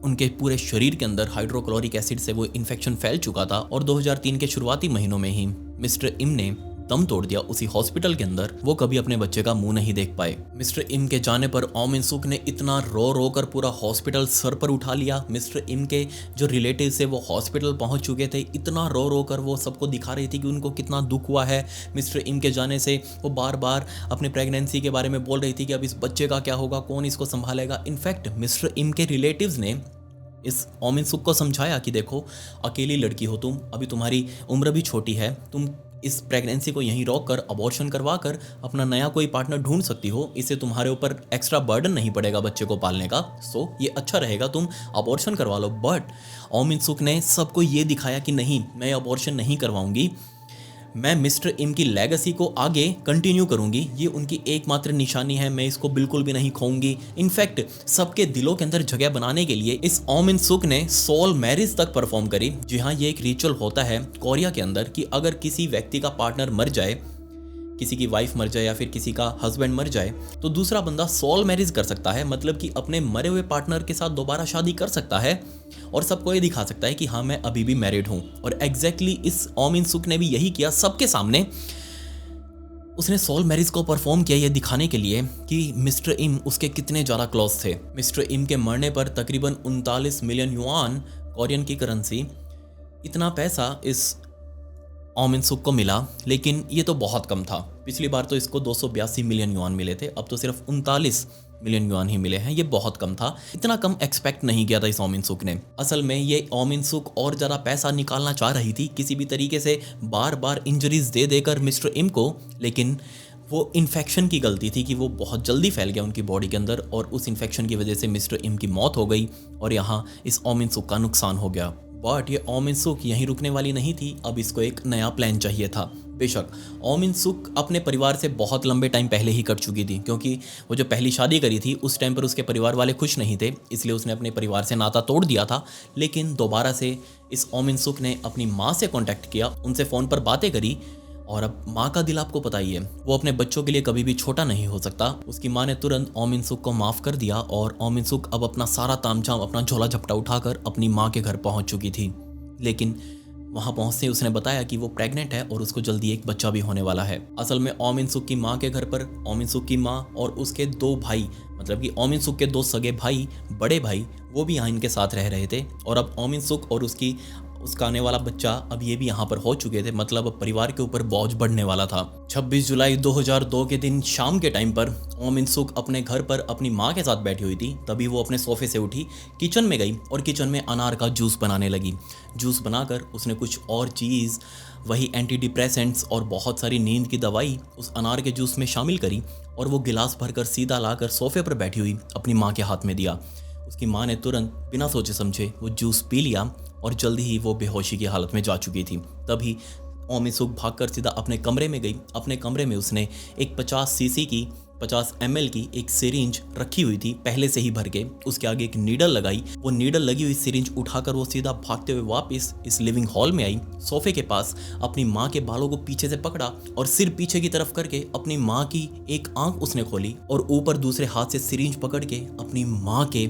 उनके पूरे शरीर के अंदर हाइड्रोक्लोरिक एसिड से वो इन्फेक्शन फैल चुका था और 2003 के शुरुआती महीनों में ही मिस्टर इम ने दम तोड़ दिया उसी हॉस्पिटल के अंदर। वो कभी अपने बच्चे का मुंह नहीं देख पाए। मिस्टर इम के जाने पर ओम इन सुक ने इतना रो रो कर पूरा हॉस्पिटल सर पर उठा लिया। मिस्टर इम के जो रिलेटिव्स है वो हॉस्पिटल पहुंच चुके थे। इतना रो रो कर वो सबको दिखा रही थी कि उनको कितना दुख हुआ है मिस्टर इम के जाने से। वो बार बार अपने प्रेगनेंसी के बारे में बोल रही थी कि अब इस बच्चे का क्या होगा, कौन इसको संभालेगा। इनफैक्ट मिस्टर इम के रिलेटिव्स ने इस ओम इन सुक को समझाया कि देखो, अकेली लड़की हो तुम, अभी तुम्हारी उम्र भी छोटी है, तुम इस प्रेगनेंसी को यहीं रोक कर अबॉर्शन करवा कर अपना नया कोई पार्टनर ढूंढ सकती हो। इससे तुम्हारे ऊपर एक्स्ट्रा बर्डन नहीं पड़ेगा बच्चे को पालने का। सो ये अच्छा रहेगा, तुम अबॉर्शन करवा लो। बट ओम इन सुक ने सबको ये दिखाया कि नहीं, मैं अबॉर्शन नहीं करवाऊंगी, मैं मिस्टर इम की लेगेसी को आगे कंटिन्यू करूंगी। ये उनकी एकमात्र निशानी है, मैं इसको बिल्कुल भी नहीं खोऊंगी। इनफैक्ट सबके दिलों के अंदर जगह बनाने के लिए इस ओम इन सुक ने सोल मैरिज तक परफॉर्म करी। जी हाँ, ये एक रिचुअल होता है कोरिया के अंदर कि अगर किसी व्यक्ति का पार्टनर मर जाए, किसी की वाइफ मर जाए या फिर किसी का हस्बैंड मर जाए, तो दूसरा बंदा सोल मैरिज कर सकता है। मतलब कि अपने मरे हुए पार्टनर के साथ दोबारा शादी कर सकता है और सबको ये दिखा सकता है कि हाँ, मैं अभी भी मैरिड हूं। और एग्जैक्टली इस ओम इन सुक ने भी यही किया सबके सामने। उसने सोल मैरिज को परफॉर्म किया ये दिखाने के लिए कि मिस्टर इम उसके कितने ज़्यादा क्लोज थे। मिस्टर इम के मरने पर तकरीबन 39 मिलियन युआन, कोरियन की करेंसी, इतना पैसा इस ओम इन सुक को मिला। लेकिन ये तो बहुत कम था। पिछली बार तो इसको 282 मिलियन युआन मिले थे, अब तो सिर्फ 39 मिलियन युआन ही मिले हैं। ये बहुत कम था, इतना कम एक्सपेक्ट नहीं किया था इस ओम इन सुक ने। असल में ये ओम इन सुक और ज़्यादा पैसा निकालना चाह रही थी किसी भी तरीके से, बार बार इंजरीज दे देकर मिस्टर इम को। लेकिन वो इन्फेक्शन की गलती थी कि वो बहुत जल्दी फैल गया उनकी बॉडी के अंदर और उस इन्फेक्शन की वजह से मिस्टर इम की मौत हो गई और यहाँ इस ओम इन सुक का नुकसान हो गया। बट ये ओम इन सुक यहीं रुकने वाली नहीं थी, अब इसको एक नया प्लान चाहिए था। बेशक ओम इन सुक अपने परिवार से बहुत लंबे टाइम पहले ही कट चुकी थी, क्योंकि वो जो पहली शादी करी थी उस टाइम पर उसके परिवार वाले खुश नहीं थे, इसलिए उसने अपने परिवार से नाता तोड़ दिया था। लेकिन दोबारा से इस ओम इन सुक ने अपनी माँ से कांटेक्ट किया, उनसे फ़ोन पर बातें करी। और अब माँ का दिल आपको पता ही है, वो अपने बच्चों के लिए कभी भी छोटा नहीं हो सकता। उसकी माँ ने तुरंत ओम इन सुक को माफ़ कर दिया और ओम इन सुक अब अपना सारा तामझाम, अपना झोला झपटा उठाकर अपनी माँ के घर पहुँच चुकी थी। लेकिन वहाँ पहुँचते उसने बताया कि वो प्रेग्नेंट है और उसको जल्दी एक बच्चा भी होने वाला है। असल में ओम इन सुक की माँ के घर पर ओम इन सुक की माँ और उसके 2 भाई, मतलब कि ओम इन सुक के 2 सगे भाई, बड़े भाई, वो भी यहाँ इनके साथ रह रहे थे। और अब ओम इन सुक और उसका आने वाला बच्चा अब ये भी यहाँ पर हो चुके थे, मतलब अब परिवार के ऊपर बोझ बढ़ने वाला था। 26 जुलाई 2002 के दिन शाम के टाइम पर ओम इन सुक अपने घर पर अपनी माँ के साथ बैठी हुई थी। तभी वो अपने सोफे से उठी, किचन में गई और किचन में अनार का जूस बनाने लगी। जूस बनाकर उसने कुछ और चीज़, वही एंटी डिप्रेसेंट्स और बहुत सारी नींद की दवाई उस अनार के जूस में शामिल करी और वो गिलास भरकर सीधा लाकर सोफे पर बैठी हुई अपनी माँ के हाथ में दिया। उसकी माँ ने तुरंत बिना सोचे समझे वो जूस पी लिया और जल्दी ही वो बेहोशी की हालत में जा चुकी थी। तभी ओम इन सुक भागकर सीधा अपने कमरे में गई। अपने कमरे में उसने एक 50 ml की एक सिरिंज रखी हुई थी पहले से ही भर के, उसके आगे एक नीडल लगाई। वो नीडल लगी हुई सिरिंज उठाकर वो सीधा भागते हुए वापस इस लिविंग हॉल में आई। सोफे के पास अपनी माँ के बालों को पीछे से पकड़ा और सिर पीछे की तरफ करके अपनी माँ की एक आंख उसने खोली और ऊपर दूसरे हाथ से सिरिंज पकड़ के अपनी माँ के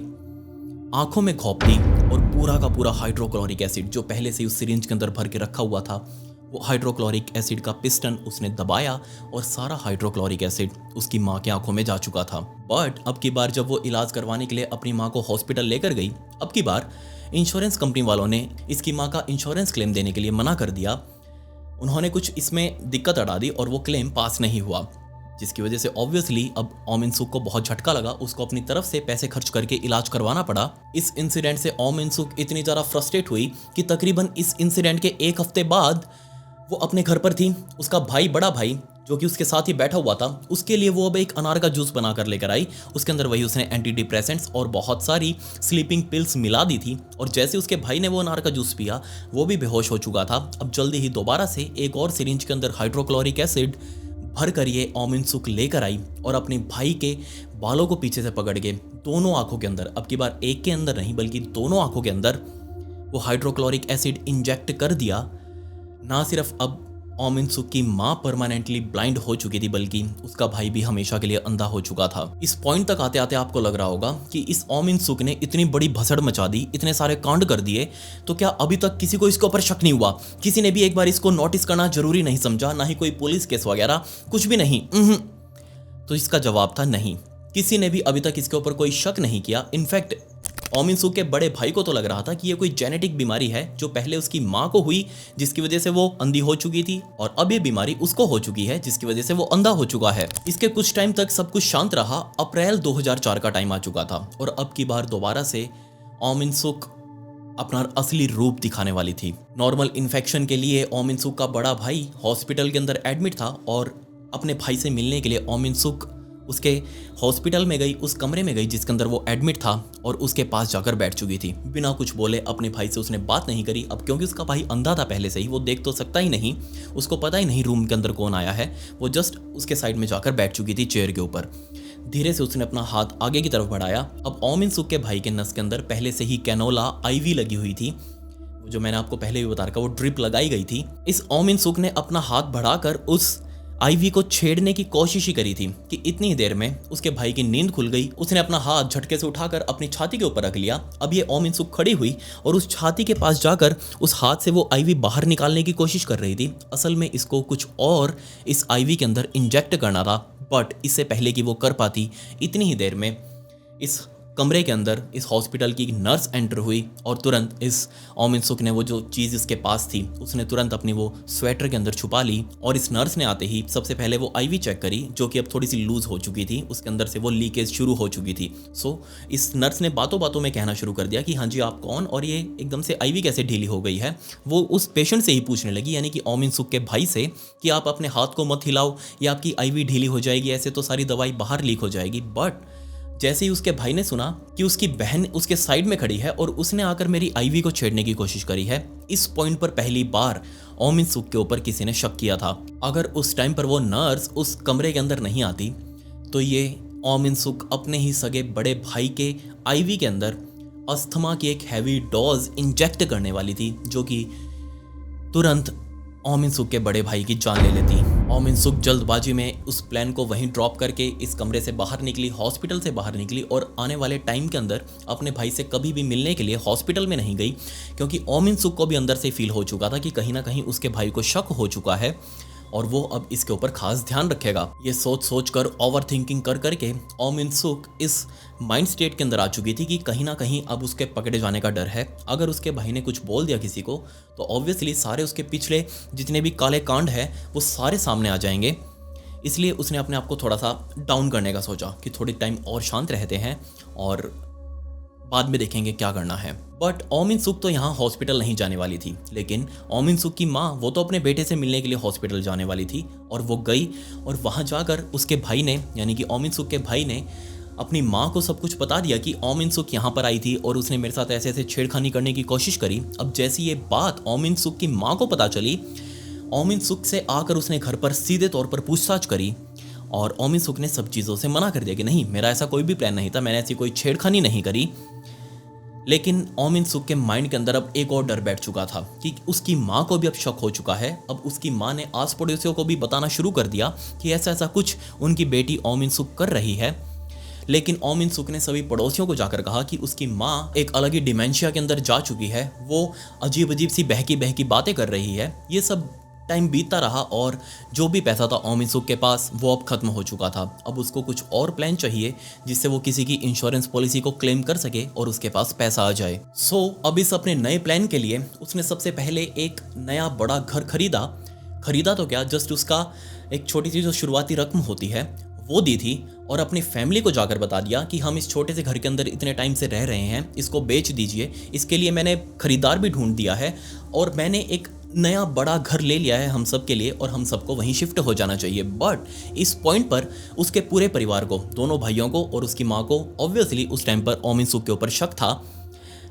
आंखों में घोंप दी और पूरा का पूरा हाइड्रोक्लोरिक एसिड जो पहले से उस सिरिंज के अंदर भर के रखा हुआ था, वो हाइड्रोक्लोरिक एसिड का पिस्टन उसने दबाया और सारा हाइड्रोक्लोरिक एसिड उसकी माँ के आंखों में जा चुका था। बट अब की बार जब वो इलाज करवाने के लिए अपनी माँ को हॉस्पिटल लेकर गई, अब की बार इंश्योरेंस कंपनी वालों ने इसकी माँ का इंश्योरेंस क्लेम देने के लिए मना कर दिया। उन्होंने कुछ इसमें दिक्कत अड़ा दी और वो क्लेम पास नहीं हुआ, जिसकी वजह से ऑब्वियसली अब ओम इन सुक को बहुत झटका लगा। उसको अपनी तरफ से पैसे खर्च करके इलाज करवाना पड़ा। इस इंसिडेंट से ओम इन सुक इतनी ज़्यादा फ्रस्ट्रेट हुई कि तकरीबन इस इंसिडेंट के एक हफ्ते बाद वो अपने घर पर थी। उसका भाई, बड़ा भाई जो कि उसके साथ ही बैठा हुआ था, उसके लिए वो अब एक अनार का जूस बना कर लेकर आई। उसके अंदर वही उसने एंटी डिप्रेसेंट्स और बहुत सारी स्लीपिंग पिल्स मिला दी थी और जैसे उसके भाई ने वो अनार का जूस पिया वो भी बेहोश हो चुका था। अब जल्दी ही दोबारा से एक और सिरिंज के अंदर हाइड्रोक्लोरिक एसिड भर कर ये ओम इन सुक लेकर आई और अपने भाई के बालों को पीछे से पकड़ के दोनों आंखों के अंदर, अब की बार एक के अंदर नहीं बल्कि दोनों आंखों के अंदर वो हाइड्रोक्लोरिक एसिड इंजेक्ट कर दिया। ना सिर्फ अब ओम इन सुक की माँ परमानेंटली ब्लाइंड हो चुकी थी बल्कि उसका भाई भी हमेशा के लिए अंधा हो चुका था। इस पॉइंट तक आते आते आपको लग रहा होगा कि इस ओम इन सुक ने इतनी बड़ी भसड़ मचा दी, इतने सारे कांड कर दिए, तो क्या अभी तक किसी को इसके ऊपर शक नहीं हुआ? किसी ने भी एक बार इसको नोटिस करना जरूरी नहीं समझा? ना ही कोई पुलिस केस वगैरह, कुछ भी नहीं। तो इसका जवाब था नहीं, किसी ने भी अभी तक इसके ऊपर कोई शक नहीं किया। इनफैक्ट ओम इन सुक के बड़े भाई को तो लग रहा था कि ये कोई जेनेटिक बीमारी है जो पहले उसकी माँ को हुई जिसकी वजह से वो अंधी हो चुकी थी और अब ये बीमारी उसको हो चुकी है जिसकी वजह से वो अंधा हो चुका है। इसके कुछ टाइम तक सब कुछ शांत रहा। अप्रैल 2004 का टाइम आ चुका था और अब की बार दोबारा से ओम इन सुक अपना असली रूप दिखाने वाली थी। नॉर्मल इन्फेक्शन के लिए ओम इन सुक का बड़ा भाई हॉस्पिटल के अंदर एडमिट था और अपने भाई से मिलने के लिए ओम इन सुक उसके हॉस्पिटल में गई, उस कमरे में गई जिसके अंदर वो एडमिट था और उसके पास जाकर बैठ चुकी थी। बिना कुछ बोले अपने भाई से उसने बात नहीं करी। अब क्योंकि उसका भाई अंधा था पहले से ही, वो देख तो सकता ही नहीं, उसको पता ही नहीं रूम के अंदर कौन आया है। वो जस्ट उसके साइड में जाकर बैठ चुकी थी चेयर के ऊपर। धीरे से उसने अपना हाथ आगे की तरफ बढ़ाया। अब ओम इन सुक के भाई के नस के अंदर पहले से ही कैनोला आईवी लगी हुई थी, जो मैंने आपको पहले भी बता रखा, वो ड्रिप लगाई गई थी। इस ओम इन सुक ने अपना हाथ बढ़ाकर उस आईवी को छेड़ने की कोशिश ही करी थी कि इतनी ही देर में उसके भाई की नींद खुल गई। उसने अपना हाथ झटके से उठाकर अपनी छाती के ऊपर रख लिया। अब ये ओम इन सुक खड़ी हुई और उस छाती के पास जाकर उस हाथ से वो आईवी बाहर निकालने की कोशिश कर रही थी। असल में इसको कुछ और इस आईवी के अंदर इंजेक्ट करना था, बट इससे पहले कि वो कर पाती इतनी ही देर में इस कमरे के अंदर इस हॉस्पिटल की नर्स एंटर हुई और तुरंत इस ओम इन सुक ने वो जो चीज़ इसके पास थी उसने तुरंत अपनी वो स्वेटर के अंदर छुपा ली और इस नर्स ने आते ही सबसे पहले वो आईवी चेक करी जो कि अब थोड़ी सी लूज हो चुकी थी, उसके अंदर से वो लीकेज शुरू हो चुकी थी। सो इस नर्स ने बातों बातों में कहना शुरू कर दिया कि हाँ जी आप कौन और ये एकदम से आईवी कैसे ढीली हो गई है। वो उस पेशेंट से ही पूछने लगी, यानी कि ओम इन सुक के भाई से, कि आप अपने हाथ को मत हिलाओ या आपकी आईवी ढीली हो जाएगी, ऐसे तो सारी दवाई बाहर लीक हो जाएगी। बट जैसे ही उसके भाई ने सुना कि उसकी बहन उसके साइड में खड़ी है और उसने आकर मेरी आईवी को छेड़ने की कोशिश करी है, इस पॉइंट पर पहली बार ओम इन सुक के ऊपर किसी ने शक किया था। अगर उस टाइम पर वो नर्स उस कमरे के अंदर नहीं आती तो ये ओम इन सुक अपने ही सगे बड़े भाई के आईवी के अंदर अस्थमा की एक हैवी डोज इंजेक्ट करने वाली थी, जो कि तुरंत ओम इन सुक के बड़े भाई की जान ले लेती। ओम इन सुक जल्दबाजी में उस प्लान को वहीं ड्रॉप करके इस कमरे से बाहर निकली, हॉस्पिटल से बाहर निकली और आने वाले टाइम के अंदर अपने भाई से कभी भी मिलने के लिए हॉस्पिटल में नहीं गई, क्योंकि ओम इन सुक को भी अंदर से फील हो चुका था कि कहीं ना कहीं उसके भाई को शक हो चुका है और वो अब इसके ऊपर खास ध्यान रखेगा। ये सोच सोच कर, ओवर थिंकिंग कर करके ओम इन सुक इस माइंड स्टेट के अंदर आ चुकी थी कि कहीं ना कहीं अब उसके पकड़े जाने का डर है। अगर उसके भाई ने कुछ बोल दिया किसी को तो ऑब्वियसली सारे उसके पिछले जितने भी काले कांड है वो सारे सामने आ जाएंगे। इसलिए उसने अपने आप को थोड़ा सा डाउन करने का सोचा कि थोड़ी टाइम और शांत रहते हैं और बाद में देखेंगे क्या करना है। बट ओम इन सुक तो यहाँ हॉस्पिटल नहीं जाने वाली थी, लेकिन ओम इन सुक की माँ वो तो अपने बेटे से मिलने के लिए हॉस्पिटल जाने वाली थी और वो गई। और वहाँ जाकर उसके भाई ने, यानी कि ओम इन सुक के भाई ने अपनी माँ को सब कुछ बता दिया कि ओम इन सुक यहाँ पर आई थी और उसने मेरे साथ ऐसे ऐसे छेड़खानी करने की कोशिश करी। अब जैसी ये बात ओम इन सुक की माँ को पता चली, ओम इन सुक से आकर उसने घर पर सीधे तौर पर पूछताछ करी और ओम इन सुक ने सब चीज़ों से मना कर दिया कि नहीं, मेरा ऐसा कोई भी प्लान नहीं था, मैंने ऐसी कोई छेड़खानी नहीं करी। लेकिन ओम इन सुक के माइंड के अंदर अब एक और डर बैठ चुका था कि उसकी माँ को भी अब शक हो चुका है। अब उसकी माँ ने आस पड़ोसियों को भी बताना शुरू कर दिया कि ऐसा ऐसा कुछ उनकी बेटी ओम इन सुक कर रही है। लेकिन ओम इन सुक ने सभी पड़ोसियों को जाकर कहा कि उसकी माँ एक अलग ही डिमेंशिया के अंदर जा चुकी है, वो अजीब अजीब सी बहकी बहकी बातें कर रही है। ये सब टाइम बीतता रहा और जो भी पैसा था ओम इन सुक के पास वो अब खत्म हो चुका था। अब उसको कुछ और प्लान चाहिए जिससे वो किसी की इंश्योरेंस पॉलिसी को क्लेम कर सके और उसके पास पैसा आ जाए। अब इस अपने नए प्लान के लिए उसने सबसे पहले एक नया बड़ा घर खरीदा तो क्या, जस्ट उसका एक छोटी सी जो शुरुआती रकम होती है वो दी थी और अपनी फैमिली को जाकर बता दिया कि हम इस छोटे से घर के अंदर इतने टाइम से रह रहे हैं, इसको बेच दीजिए, इसके लिए मैंने खरीदार भी ढूंढ दिया है और मैंने एक नया बड़ा घर ले लिया है हम सब के लिए और हम सबको वहीं शिफ्ट हो जाना चाहिए। बट इस पॉइंट पर उसके पूरे परिवार को, दोनों भाइयों को और उसकी माँ को ऑब्वियसली उस टाइम पर ओम इन सुक के ऊपर शक था।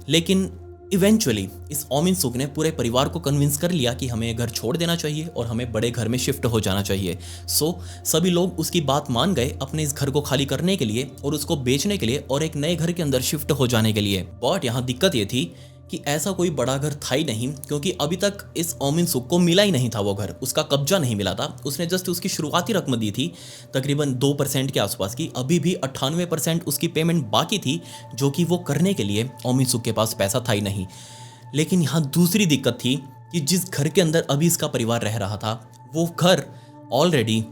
लेकिन इवेंचुअली इस ओम इन सुक ने पूरे परिवार को कन्विंस कर लिया कि हमें घर छोड़ देना चाहिए और हमें बड़े घर में शिफ्ट हो जाना चाहिए। सभी लोग उसकी बात मान गए अपने इस घर को खाली करने के लिए और उसको बेचने के लिए और एक नए घर के अंदर शिफ्ट हो जाने के लिए। बट यहाँ दिक्कत ये थी कि ऐसा कोई बड़ा घर था ही नहीं, क्योंकि अभी तक इस ओम इन सुक को मिला ही नहीं था वो घर, उसका कब्जा नहीं मिला था। उसने जस्ट उसकी शुरुआती रकम दी थी तकरीबन 2% के आसपास की, अभी भी 98% उसकी पेमेंट बाकी थी जो कि वो करने के लिए ओम इन सुक के पास पैसा था ही नहीं। लेकिन यहाँ दूसरी दिक्कत थी कि जिस घर के अंदर अभी इसका परिवार रह रहा था वो घर ऑलरेडी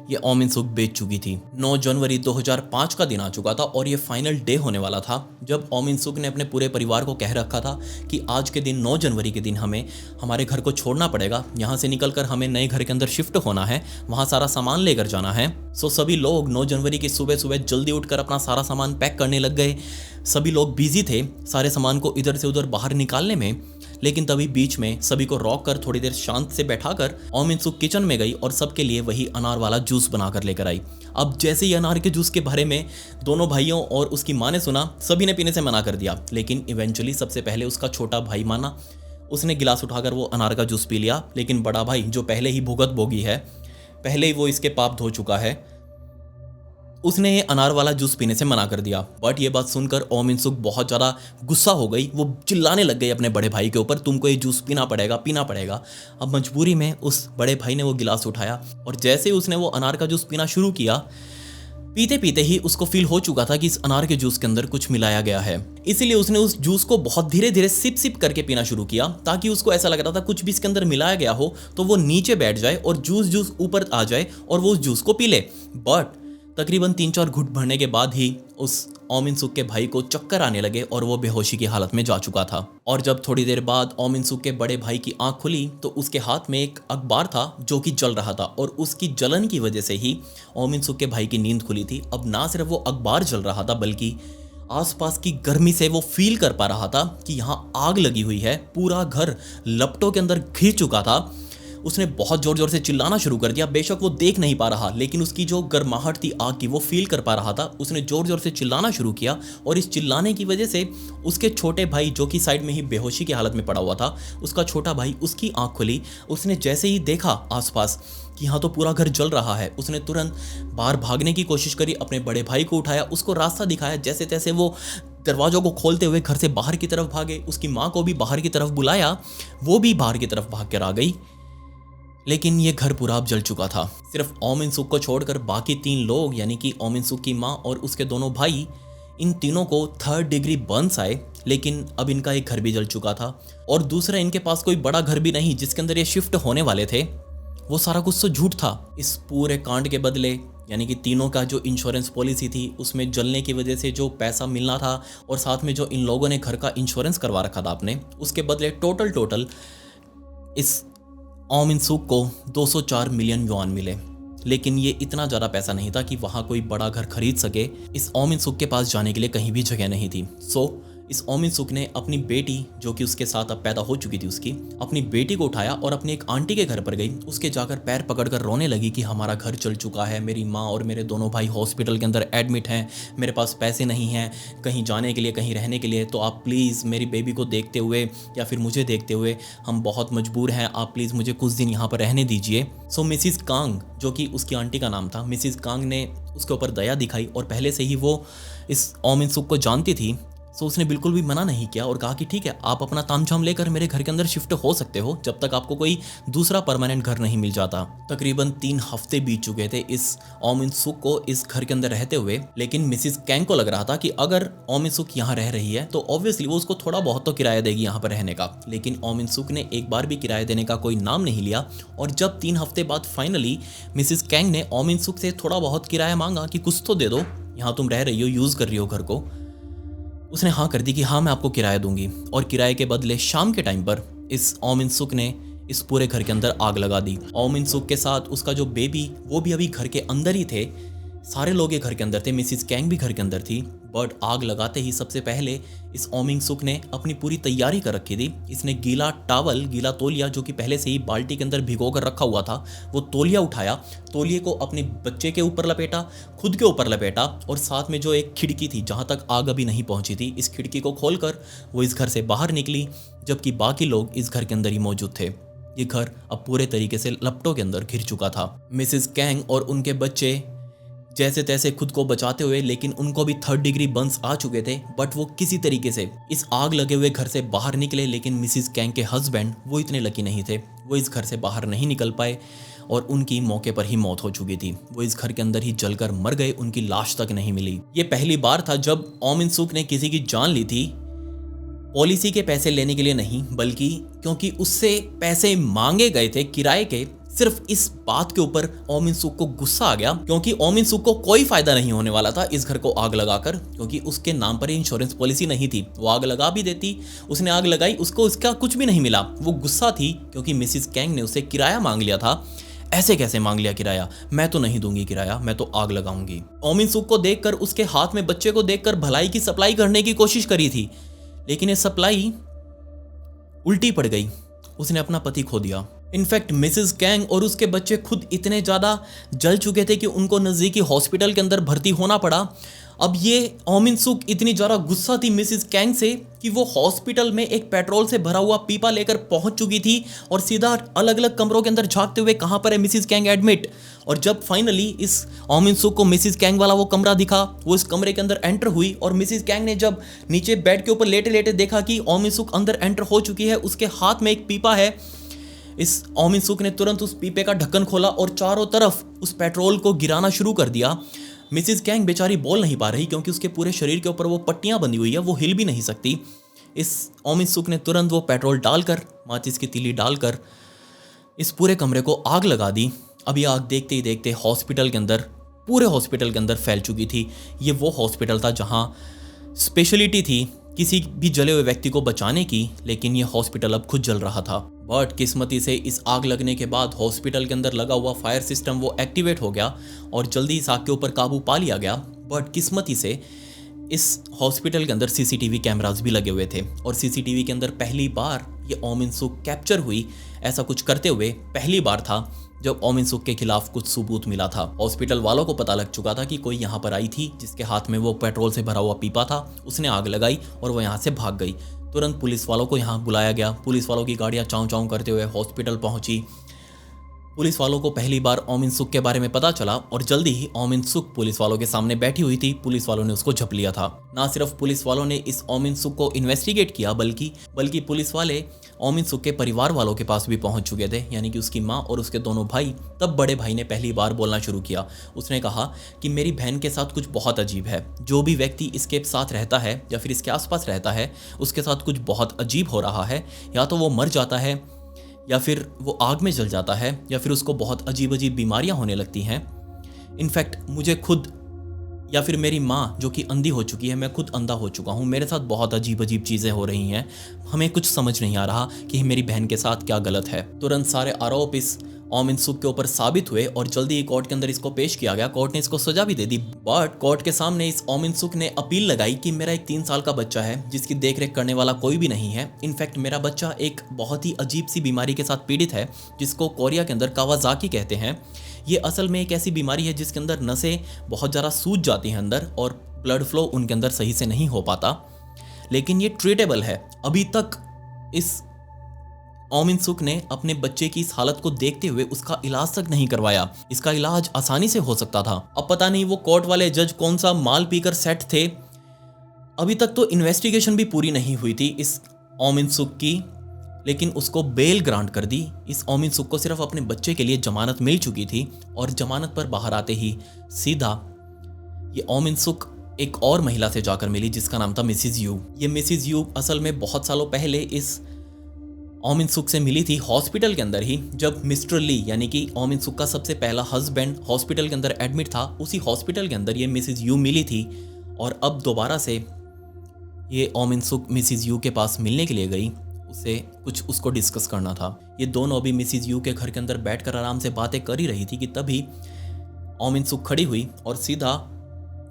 ये ओम इन सुक बेच चुकी थी। 9 जनवरी 2005 का दिन आ चुका था और ये फाइनल डे होने वाला था जब ओम इन सुक ने अपने पूरे परिवार को कह रखा था कि आज के दिन 9 जनवरी के दिन हमें हमारे घर को छोड़ना पड़ेगा, यहाँ से निकलकर हमें नए घर के अंदर शिफ्ट होना है, वहाँ सारा सामान लेकर जाना है। सभी लोग 9 जनवरी की सुबह सुबह जल्दी उठकर अपना सारा सामान पैक करने लग गए। सभी लोग बिजी थे सारे सामान को इधर से उधर बाहर निकालने में। लेकिन तभी बीच में सभी को रोक कर थोड़ी देर शांत से बैठाकर ओम इन सुक किचन में गई और सबके लिए वही अनार वाला जूस बनाकर लेकर आई। अब जैसे ही अनार के जूस के बारे में दोनों भाइयों और उसकी माँ ने सुना, सभी ने पीने से मना कर दिया। लेकिन इवेंचुअली सबसे पहले उसका छोटा भाई माना, उसने गिलास उठाकर वो अनार का जूस पी लिया। लेकिन बड़ा भाई जो पहले ही भुगत भोगी है, पहले ही वो इसके पाप धो चुका है, उसने ये अनार वाला जूस पीने से मना कर दिया। बट ये बात सुनकर ओम इन सुक बहुत ज़्यादा गुस्सा हो गई। वो चिल्लाने लग गई अपने बड़े भाई के ऊपर, तुमको ये जूस पीना पड़ेगा। अब मजबूरी में उस बड़े भाई ने वो गिलास उठाया और जैसे ही उसने वो अनार का जूस पीना शुरू किया, पीते पीते ही उसको फील हो चुका था कि इस अनार के जूस के अंदर कुछ मिलाया गया है। इसीलिए उसने उस जूस को बहुत धीरे धीरे सिप करके पीना शुरू किया, ताकि उसको ऐसा लग रहा था कुछ भी इसके अंदर मिलाया गया हो तो वो नीचे बैठ जाए और जूस ऊपर आ जाए और वो उस जूस को पी ले। बट तकरीबन 3-4 घुट भरने के बाद ही उस ओम इन सुक के भाई को चक्कर आने लगे और वो बेहोशी की हालत में जा चुका था। और जब थोड़ी देर बाद ओम इन सुक के बड़े भाई की आंख खुली तो उसके हाथ में एक अखबार था जो कि जल रहा था और उसकी जलन की वजह से ही ओम इन सुक के भाई की नींद खुली थी। अब ना सिर्फ वो अखबार जल रहा था बल्कि आसपास की गर्मी से वो फील कर पा रहा था कि यहाँ आग लगी हुई है, पूरा घर लपटों के अंदर घिर चुका था। उसने बहुत जोर जोर से चिल्लाना शुरू कर दिया। बेशक वो देख नहीं पा रहा, लेकिन उसकी जो गर्माहट थी आग की वो फील कर पा रहा था। उसने जोर जोर से चिल्लाना शुरू किया और इस चिल्लाने की वजह से उसके छोटे भाई जो कि साइड में ही बेहोशी की हालत में पड़ा हुआ था, उसका छोटा भाई, उसकी आंख खुली। उसने जैसे ही देखा आसपास कि यहाँ तो पूरा घर जल रहा है, उसने तुरंत बाहर भागने की कोशिश करी, अपने बड़े भाई को उठाया, उसको रास्ता दिखाया। जैसे तैसे वो दरवाजों को खोलते हुए घर से बाहर की तरफ भागे। उसकी माँ को भी बाहर की तरफ बुलाया, वो भी बाहर की तरफ भाग कर आ गई। लेकिन ये घर पूरा अब जल चुका था। सिर्फ ओम इन सुक को छोड़कर बाकी 3 लोग, यानी कि ओम इन सुक की माँ और उसके दोनों भाई, इन तीनों को 3rd डिग्री बर्न्स आए। लेकिन अब इनका एक घर भी जल चुका था और दूसरा इनके पास कोई बड़ा घर भी नहीं जिसके अंदर ये शिफ्ट होने वाले थे। वो सारा कुछ तो झूठ था। इस पूरे कांड के बदले यानी कि तीनों का जो इंश्योरेंस पॉलिसी थी उसमें जलने की वजह से जो पैसा मिलना था और साथ में जो इन लोगों ने घर का इंश्योरेंस करवा रखा था आपने, उसके बदले टोटल इस ऑम इन सूक को 204 मिलियन युआन मिले। लेकिन ये इतना ज़्यादा पैसा नहीं था कि वहाँ कोई बड़ा घर खरीद सके। इस ऑम इन सूक के पास जाने के लिए कहीं भी जगह नहीं थी। इस ऑम इन सूक ने अपनी बेटी, जो कि उसके साथ अब पैदा हो चुकी थी, उसकी अपनी बेटी को उठाया और अपनी एक आंटी के घर पर गई। उसके जाकर पैर पकड़कर रोने लगी कि हमारा घर चल चुका है, मेरी माँ और मेरे दोनों भाई हॉस्पिटल के अंदर एडमिट हैं, मेरे पास पैसे नहीं हैं कहीं जाने के लिए, कहीं रहने के लिए, तो आप प्लीज़ मेरी बेबी को देखते हुए या फिर मुझे देखते हुए हम बहुत मजबूर हैं, आप प्लीज़ मुझे कुछ दिन यहाँ पर रहने दीजिए। मिसिस कांग, जो कि उसकी आंटी का नाम था, मिसिस कांग ने उसके ऊपर दया दिखाई और पहले से ही वो इस ऑम इन सूक को जानती थी। उसने बिल्कुल भी मना नहीं किया और कहा कि ठीक है, आप अपना तामझाम लेकर मेरे घर के अंदर शिफ्ट हो सकते हो जब तक आपको कोई दूसरा परमानेंट घर नहीं मिल जाता। तकरीबन 3 हफ्ते बीत चुके थे इस ऑम इन सूक को इस घर के अंदर रहते हुए, लेकिन मिसिस कैंग को लग रहा था कि अगर ऑम इन सूक यहाँ रह रही है तो ऑब्वियसली वो उसको थोड़ा बहुत तो किराया देगी यहाँ पर रहने का। लेकिन ऑम इन सूक ने एक बार भी किराया देने का कोई नाम नहीं लिया और जब 3 हफ्ते बाद फाइनली मिसिस कैंग ने ऑम इन सूक से थोड़ा बहुत किराया मांगा कि कुछ तो दे दो, यहाँ तुम रह रही हो, यूज़ कर रही हो घर को, उसने हाँ कर दी कि हाँ मैं आपको किराया दूंगी। और किराए के बदले शाम के टाइम पर इस ऑम इन सूक ने इस पूरे घर के अंदर आग लगा दी। ऑम इन सूक के साथ उसका जो बेबी, वो भी अभी घर के अंदर ही थे, सारे लोग ये घर के अंदर थे, मिसिस कैंग भी घर के अंदर थी। बट आग लगाते ही सबसे पहले इस ऑम इन सूक ने अपनी पूरी तैयारी कर रखी थी। इसने गीला टावल, गीला तौलिया जो कि पहले से ही बाल्टी के अंदर भिगो कर रखा हुआ था, वो तौलिया उठाया, तौलिए को अपने बच्चे के ऊपर लपेटा, खुद के ऊपर लपेटा और साथ में जो एक खिड़की थी जहाँ तक आग अभी नहीं पहुँची थी, इस खिड़की को खोलकर वो इस घर से बाहर निकली, जबकि बाकी लोग इस घर के अंदर ही मौजूद थे। ये घर अब पूरे तरीके से लपटों के अंदर घिर चुका था। मिसिस कैंग और उनके बच्चे जैसे तैसे खुद को बचाते हुए, लेकिन उनको भी 3rd डिग्री बर्न्स आ चुके थे, बट वो किसी तरीके से इस आग लगे हुए घर से बाहर निकले। लेकिन मिसिस कैंग के हस्बैंड वो इतने लकी नहीं थे, वो इस घर से बाहर नहीं निकल पाए और उनकी मौके पर ही मौत हो चुकी थी। वो इस घर के अंदर ही जलकर मर गए, उनकी लाश तक नहीं मिली। ये पहली बार था जब ऑम इन सूक ने किसी की जान ली थी, पॉलिसी के पैसे लेने के लिए नहीं, बल्कि क्योंकि उससे पैसे मांगे गए थे किराए के। सिर्फ इस बात के ऊपर ऑम इन सूक को गुस्सा आ गया, क्योंकि ऑम इन सूक को कोई फायदा नहीं होने वाला था इस घर को आग लगाकर, क्योंकि उसके नाम पर इंश्योरेंस पॉलिसी नहीं थी। वो आग लगा भी देती, उसने आग लगाई, उसको इसका कुछ भी नहीं मिला। वो गुस्सा थी क्योंकि मिसिस कैंग ने उसे किराया मांग लिया था। ऐसे कैसे मांग लिया किराया, मैं तो नहीं दूंगी किराया, मैं तो आग लगाऊंगी। ऑम इन सूक को देखकर, उसके हाथ में बच्चे को देखकर भलाई की सप्लाई करने की कोशिश करी थी, लेकिन ये सप्लाई उल्टी पड़ गई। उसने अपना पति खो दिया। इनफैक्ट मिसिस कैंग और उसके बच्चे खुद इतने ज़्यादा जल चुके थे कि उनको नज़दीकी हॉस्पिटल के अंदर भर्ती होना पड़ा। अब ये ऑम इन सूक इतनी ज़्यादा गुस्सा थी मिसिस कैंग से कि वो हॉस्पिटल में एक पेट्रोल से भरा हुआ पीपा लेकर पहुंच चुकी थी और सीधा अलग अलग कमरों के अंदर झांकते हुए कहाँ पर है मिसिस कैंग एडमिट। और जब फाइनली इस ऑम इन सूक को मिसिस कैंग वाला वो कमरा दिखा, वो इस कमरे के अंदर एंटर हुई और मिसिस कैंग ने जब नीचे बेड के ऊपर लेटे लेटे देखा कि ऑम इन सूक अंदर एंटर हो चुकी है, उसके हाथ में एक पीपा है, इस ऑम इन सूक ने तुरंत उस पीपे का ढक्कन खोला और चारों तरफ उस पेट्रोल को गिराना शुरू कर दिया। मिसिस कैंग बेचारी बोल नहीं पा रही क्योंकि उसके पूरे शरीर के ऊपर वो पट्टियां बंधी हुई है, वो हिल भी नहीं सकती। इस ऑम इन सूक ने तुरंत वो पेट्रोल डालकर, माचिस की तीली डालकर इस पूरे कमरे को आग लगा दी। अब ये आग देखते ही देखते हॉस्पिटल के अंदर, पूरे हॉस्पिटल के अंदर फैल चुकी थी। ये वो हॉस्पिटल था जहाँ स्पेशलिटी थी किसी भी जले हुए व्यक्ति को बचाने की, लेकिन ये हॉस्पिटल अब खुद जल रहा था। बट किस्मती से इस आग लगने के बाद हॉस्पिटल के अंदर लगा हुआ फायर सिस्टम वो एक्टिवेट हो गया और जल्दी इस आग के ऊपर काबू पा लिया गया। बट किस्मती से इस हॉस्पिटल के अंदर सीसीटीवी कैमरास भी लगे हुए थे और सीसीटीवी के अंदर पहली बार ये ऑम इन सूक कैप्चर हुई। ऐसा कुछ करते हुए पहली बार था जब ऑम इन सूक के खिलाफ कुछ सबूत मिला था। हॉस्पिटल वालों को पता लग चुका था कि कोई यहाँ पर आई थी जिसके हाथ में वो पेट्रोल से भरा हुआ पीपा था, उसने आग लगाई और वो यहाँ से भाग गई। तुरंत पुलिस वालों को यहाँ बुलाया गया। पुलिस वालों की गाड़ियाँ चाँव चाँव करते हुए हॉस्पिटल पहुँची। पुलिस वालों को पहली बार ऑम इन सूक के बारे में पता चला और जल्दी ही ऑम इन सूक पुलिस वालों के सामने बैठी हुई थी। पुलिस वालों ने उसको झप लिया था। ना सिर्फ पुलिस वालों ने इस ऑम इन सूक को इन्वेस्टिगेट किया, बल्कि पुलिस वाले ऑम इन सूक के परिवार वालों के पास भी पहुंच चुके थे, यानी कि उसकी माँ और उसके दोनों भाई। तब बड़े भाई ने पहली बार बोलना शुरू किया। उसने कहा कि मेरी बहन के साथ कुछ बहुत अजीब है। जो भी व्यक्ति इसके साथ रहता है या फिर इसके आसपास रहता है, उसके साथ कुछ बहुत अजीब हो रहा है। या तो वो मर जाता है या फिर वो आग में जल जाता है, या फिर उसको बहुत अजीब अजीब बीमारियां होने लगती हैं। इनफैक्ट मुझे खुद या फिर मेरी माँ जो कि अंधी हो चुकी है, मैं खुद अंधा हो चुका हूँ, मेरे साथ बहुत अजीब अजीब चीज़ें हो रही हैं। हमें कुछ समझ नहीं आ रहा कि मेरी बहन के साथ क्या गलत है। तुरंत सारे आरोप इस ओम इन सुक के ऊपर साबित हुए और जल्दी ही कोर्ट के अंदर इसको पेश किया गया। कोर्ट ने इसको सजा भी दे दी। बट कोर्ट के सामने इस ओम इन सुक ने अपील लगाई कि मेरा एक 3 साल का बच्चा है जिसकी देखरेख करने वाला कोई भी नहीं है। इनफैक्ट मेरा बच्चा एक बहुत ही अजीब सी बीमारी के साथ पीड़ित है जिसको कोरिया के अंदर कावाजाकी कहते हैं। ये असल में एक ऐसी बीमारी है जिसके अंदर नसें बहुत ज़्यादा सूज जाती हैं अंदर और ब्लड फ्लो उनके अंदर सही से नहीं हो पाता, लेकिन ये ट्रीटेबल है। अभी तक इस ओम इन सुक ने अपने बच्चे की इस हालत को देखते हुए उसका इलाज तक नहीं करवाया। इसका इलाज आसानी से हो सकता था। अब पता नहीं वो कोर्ट वाले जज कौन सा माल पीकर सेट थे। अभी तक तो इन्वेस्टिगेशन भी पूरी नहीं हुई थी इस ओम इन सुक की, लेकिन उसको बेल ग्रांट कर दी। इस ओम इन सुक को सिर्फ अपने बच्चे के लिए जमानत मिल चुकी थी और जमानत पर बाहर आते ही सीधा ये ओम इन सुक एक और महिला से जाकर मिली जिसका नाम था मिसिज यू। ये मिसिज यू असल में बहुत सालों पहले इस ओम इन सुक से मिली थी हॉस्पिटल के अंदर ही, जब मिस्टर ली यानी कि ओम इन सुक का सबसे पहला हस्बैंड हॉस्पिटल के अंदर एडमिट था। उसी हॉस्पिटल के अंदर ये मिसिज यू मिली थी और अब दोबारा से ये ओम इन सुक मिसिज यू के पास मिलने के लिए गई। उसे कुछ उसको डिस्कस करना था। ये दोनों अभी मिसिज यू के घर के अंदर बैठकर आराम से बातें कर ही रही थी कि तभी ओम इन सुक खड़ी हुई और सीधा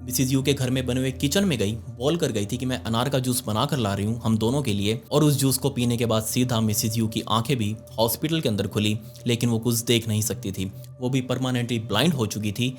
मिसिज यू के घर में बने हुए किचन में गई। बोल कर गई थी कि मैं अनार का जूस बना कर ला रही हूँ हम दोनों के लिए। और उस जूस को पीने के बाद सीधा मिसिज यू की आंखें भी हॉस्पिटल के अंदर खुली, लेकिन वो कुछ देख नहीं सकती थी। वो भी परमानेंटली ब्लाइंड हो चुकी थी।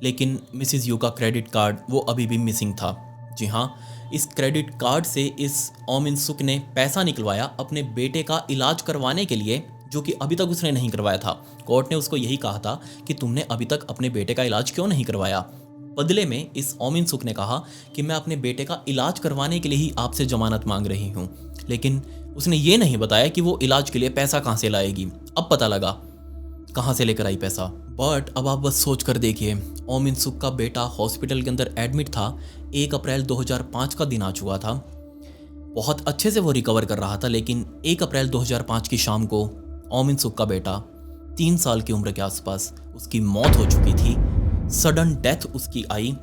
लेकिन मिसिज यू का क्रेडिट कार्ड वो अभी भी मिसिंग था। जी हाँ, इस क्रेडिट कार्ड से इस ओम इन सुक ने पैसा निकलवाया अपने बेटे का इलाज करवाने के लिए, जो कि अभी तक उसने नहीं करवाया था। कोर्ट ने उसको यही कहा था कि तुमने अभी तक अपने बेटे का इलाज क्यों नहीं करवाया। बदले में इस ओम इन सुक ने कहा कि मैं अपने बेटे का इलाज करवाने के लिए ही आपसे जमानत मांग रही हूँ, लेकिन उसने ये नहीं बताया कि वो इलाज के लिए पैसा कहाँ से लाएगी। अब पता लगा कहाँ से लेकर आई पैसा। बट अब आप बस सोच कर देखिए, ओम इन सुक का बेटा हॉस्पिटल के अंदर एडमिट था। 1 अप्रैल 2005 का दिन आ चुका था। बहुत अच्छे से वो रिकवर कर रहा था, लेकिन 1 अप्रैल 2005 की शाम को ओम इन सुक का बेटा 3 साल की उम्र के आसपास उसकी मौत हो चुकी थी। सडन डेथ उसकी आई।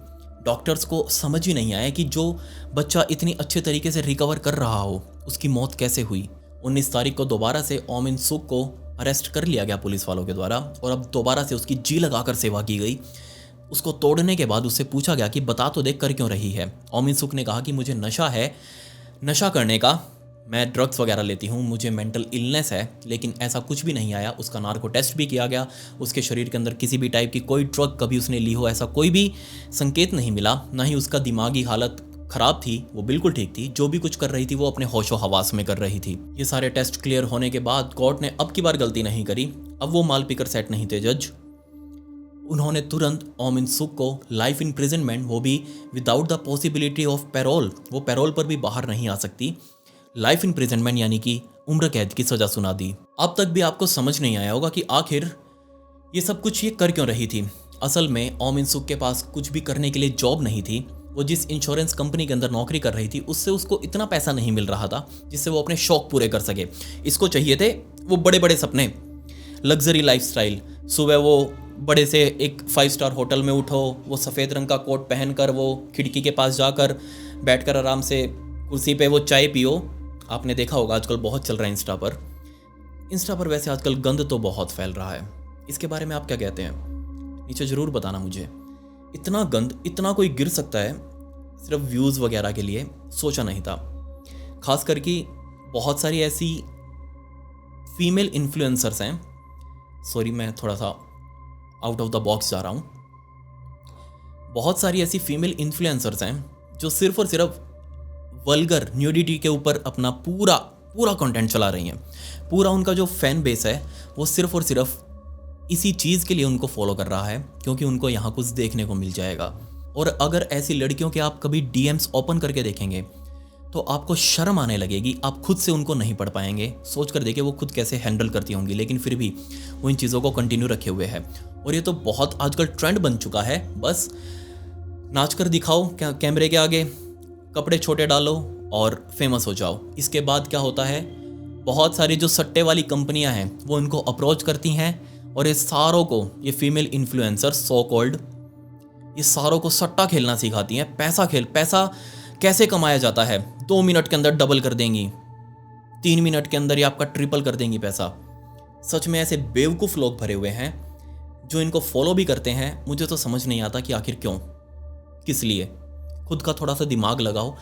डॉक्टर्स को समझ ही नहीं आया कि जो बच्चा इतनी अच्छे तरीके से रिकवर कर रहा हो उसकी मौत कैसे हुई। 19 तारीख को दोबारा से ओम इन सुक को अरेस्ट कर लिया गया पुलिस वालों के द्वारा और अब दोबारा से उसकी जी लगाकर सेवा की गई। उसको तोड़ने के बाद उससे पूछा गया कि बता तो देख कर क्यों रही है। ओम इन सुक ने कहा कि मुझे नशा है, नशा करने का, मैं ड्रग्स वगैरह लेती हूँ, मुझे मेंटल इलनेस है। लेकिन ऐसा कुछ भी नहीं आया। उसका नार्को टेस्ट भी किया गया, उसके शरीर के अंदर किसी भी टाइप की कोई ड्रग कभी उसने ली हो ऐसा कोई भी संकेत नहीं मिला। ना ही उसका दिमागी हालत खराब थी, वो बिल्कुल ठीक थी। जो भी कुछ कर रही थी वो अपने होशो हवास में कर रही थी। ये सारे टेस्ट क्लियर होने के बाद कोर्ट ने अब की बार गलती नहीं करी। अब वो माल पीकर सेट नहीं थे जज। उन्होंने तुरंत ओम इन सुक को लाइफ इम्प्रिजनमेंट, वो भी without the possibility of parole, वो पैरोल पर भी बाहर नहीं आ सकती, लाइफ इम्प्रिजनमेंट यानी कि उम्र कैद की सजा सुना दी। अब तक भी आपको समझ नहीं आया होगा कि आखिर ये सब कुछ ये कर क्यों रही थी। असल में ओम इन सुक के पास कुछ भी करने के लिए जॉब नहीं थी। वो जिस इंश्योरेंस कंपनी के अंदर नौकरी कर रही थी उससे उसको इतना पैसा नहीं मिल रहा था जिससे वो अपने शौक पूरे कर सके। इसको चाहिए थे वो बड़े बड़े सपने, लग्जरी लाइफस्टाइल। सुबह वो बड़े से एक 5 स्टार होटल में उठो, वो सफ़ेद रंग का कोट पहनकर वो खिड़की के पास जाकर बैठकर आराम से कुर्सी पे वो चाय पियो। आपने देखा होगा आजकल बहुत चल रहा है इंस्टा पर वैसे आजकल गंद तो बहुत फैल रहा है। इसके बारे में आप क्या कहते हैं, नीचे ज़रूर बताना मुझे। इतना गंद, इतना कोई गिर सकता है सिर्फ व्यूज़ वगैरह के लिए, सोचा नहीं था। खास करके बहुत सारी ऐसी फीमेल इन्फ्लुएंसर्स हैं, सॉरी मैं थोड़ा सा आउट ऑफ द बॉक्स जा रहा हूँ। बहुत सारी ऐसी फीमेल इन्फ्लुएंसर्स हैं जो सिर्फ और सिर्फ वल्गर न्यूडिटी के ऊपर अपना पूरा कंटेंट चला रही हैं। पूरा उनका जो फैन बेस है वो सिर्फ और सिर्फ इसी चीज़ के लिए उनको फॉलो कर रहा है क्योंकि उनको यहाँ कुछ देखने को मिल जाएगा। और अगर ऐसी लड़कियों के आप कभी डीएम्स ओपन करके देखेंगे तो आपको शर्म आने लगेगी, आप खुद से उनको नहीं पढ़ पाएंगे। सोच कर देखिए वो खुद कैसे हैंडल करती होंगी, लेकिन फिर भी वो इन चीज़ों को कंटिन्यू रखे हुए है। और ये तो बहुत आजकल ट्रेंड बन चुका है, बस नाच कर दिखाओ कैमरे के आगे, कपड़े छोटे डालो और फेमस हो जाओ। इसके बाद क्या होता है, बहुत सारी जो सट्टे वाली कंपनियां हैं वो इनको अप्रोच करती हैं और ये सारों को, ये फीमेल इन्फ्लुएंसर सो कॉल्ड, ये सारों को सट्टा खेलना सिखाती हैं। पैसा कैसे कमाया जाता है, 2 मिनट के अंदर डबल कर देंगी, 3 मिनट के अंदर ये आपका ट्रिपल कर देंगी पैसा। सच में ऐसे बेवकूफ़ लोग भरे हुए हैं जो इनको फॉलो भी करते हैं। मुझे तो समझ नहीं आता कि आखिर क्यों, किस लिए। खुद का थोड़ा सा दिमाग लगाओ,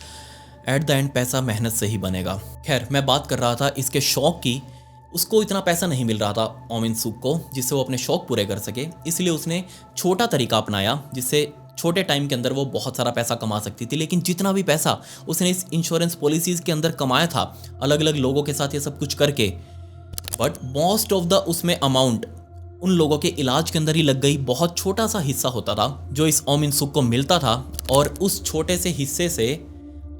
एट द एंड पैसा मेहनत से ही बनेगा। खैर, मैं बात कर रहा था इसके शौक की। उसको इतना पैसा नहीं मिल रहा था ओमिन सुक को जिससे वो अपने शौक पूरे कर सके, इसलिए उसने छोटा तरीका अपनाया जिससे छोटे टाइम के अंदर वो बहुत सारा पैसा कमा सकती थी। लेकिन जितना भी पैसा उसने इस इंश्योरेंस पॉलिसीज़ के अंदर कमाया था अलग अलग लोगों के साथ ये सब कुछ करके, बट मोस्ट ऑफ द उसमें अमाउंट उन लोगों के इलाज के अंदर ही लग गई। बहुत छोटा सा हिस्सा होता था जो इस ओमिन सुक को मिलता था, और उस छोटे से हिस्से से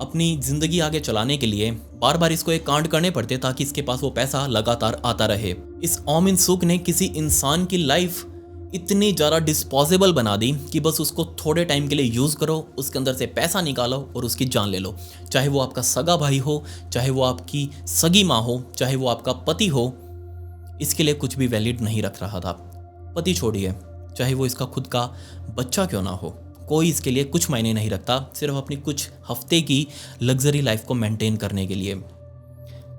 अपनी ज़िंदगी आगे चलाने के लिए बार बार इसको एक कांड करने पड़ते ताकि इसके पास वो पैसा लगातार आता रहे। इस ओमिन सुक ने किसी इंसान की लाइफ इतनी ज़्यादा डिस्पोजेबल बना दी कि बस उसको थोड़े टाइम के लिए यूज़ करो, उसके अंदर से पैसा निकालो और उसकी जान ले लो। चाहे वो आपका सगा भाई हो, चाहे वो आपकी सगी माँ हो, चाहे वो आपका पति हो, इसके लिए कुछ भी वैलिड नहीं रख रहा था। पति छोड़िए, चाहे वो इसका खुद का बच्चा क्यों ना हो, कोई इसके लिए कुछ मायने नहीं रखता, सिर्फ अपनी कुछ हफ्ते की लग्जरी लाइफ को मेंटेन करने के लिए।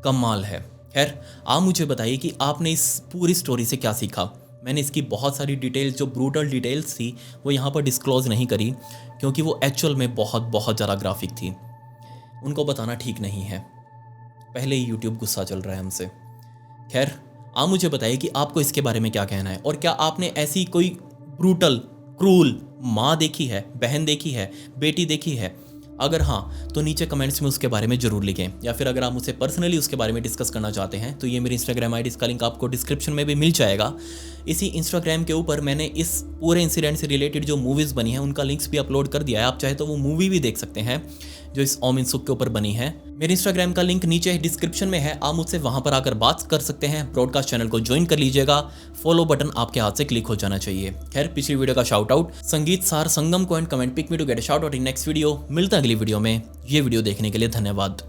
कमाल है। खैर, आप मुझे बताइए कि आपने इस पूरी स्टोरी से क्या सीखा। मैंने इसकी बहुत सारी डिटेल्स, जो ब्रूटल डिटेल्स थी, वो यहाँ पर डिस्क्लोज नहीं करी क्योंकि वो एक्चुअल में बहुत ज़्यादा ग्राफिक थी। उनको बताना ठीक नहीं है, पहले ही यूट्यूब गुस्सा चल रहा है हमसे। खैर, आप मुझे बताइए कि आपको इसके बारे में क्या कहना है, और क्या आपने ऐसी कोई ब्रूटल, क्रूल माँ देखी है, बहन देखी है, बेटी देखी है? अगर हाँ, तो नीचे कमेंट्स में उसके बारे में ज़रूर लिखें, या फिर अगर आप मुझसे पर्सनली उसके बारे में डिस्कस करना चाहते हैं तो ये मेरी इंस्टाग्राम आईडी, इसका लिंक आपको डिस्क्रिप्शन में भी मिल जाएगा। इसी इंस्टाग्राम के ऊपर मैंने इस पूरे इंसिडेंट से रिलेटेड जो मूवीज़ बनी हैं उनका लिंक्स भी अपलोड कर दिया है। आप चाहे तो वो मूवी भी देख सकते हैं जो इस ओमिन सुक के ऊपर बनी है। मेरे इंस्टाग्राम का लिंक नीचे डिस्क्रिप्शन में है, आप मुझसे वहाँ पर आकर बात कर सकते हैं। ब्रॉडकास्ट चैनल को ज्वाइन कर लीजिएगा, फॉलो बटन आपके हाथ से क्लिक हो जाना चाहिए। खैर, पिछली वीडियो का शाउट आउट संगीत सार संगम को and comment pick me to get a shout out in next video. मिलता है अगली वीडियो में। ये वीडियो देखने के लिए धन्यवाद।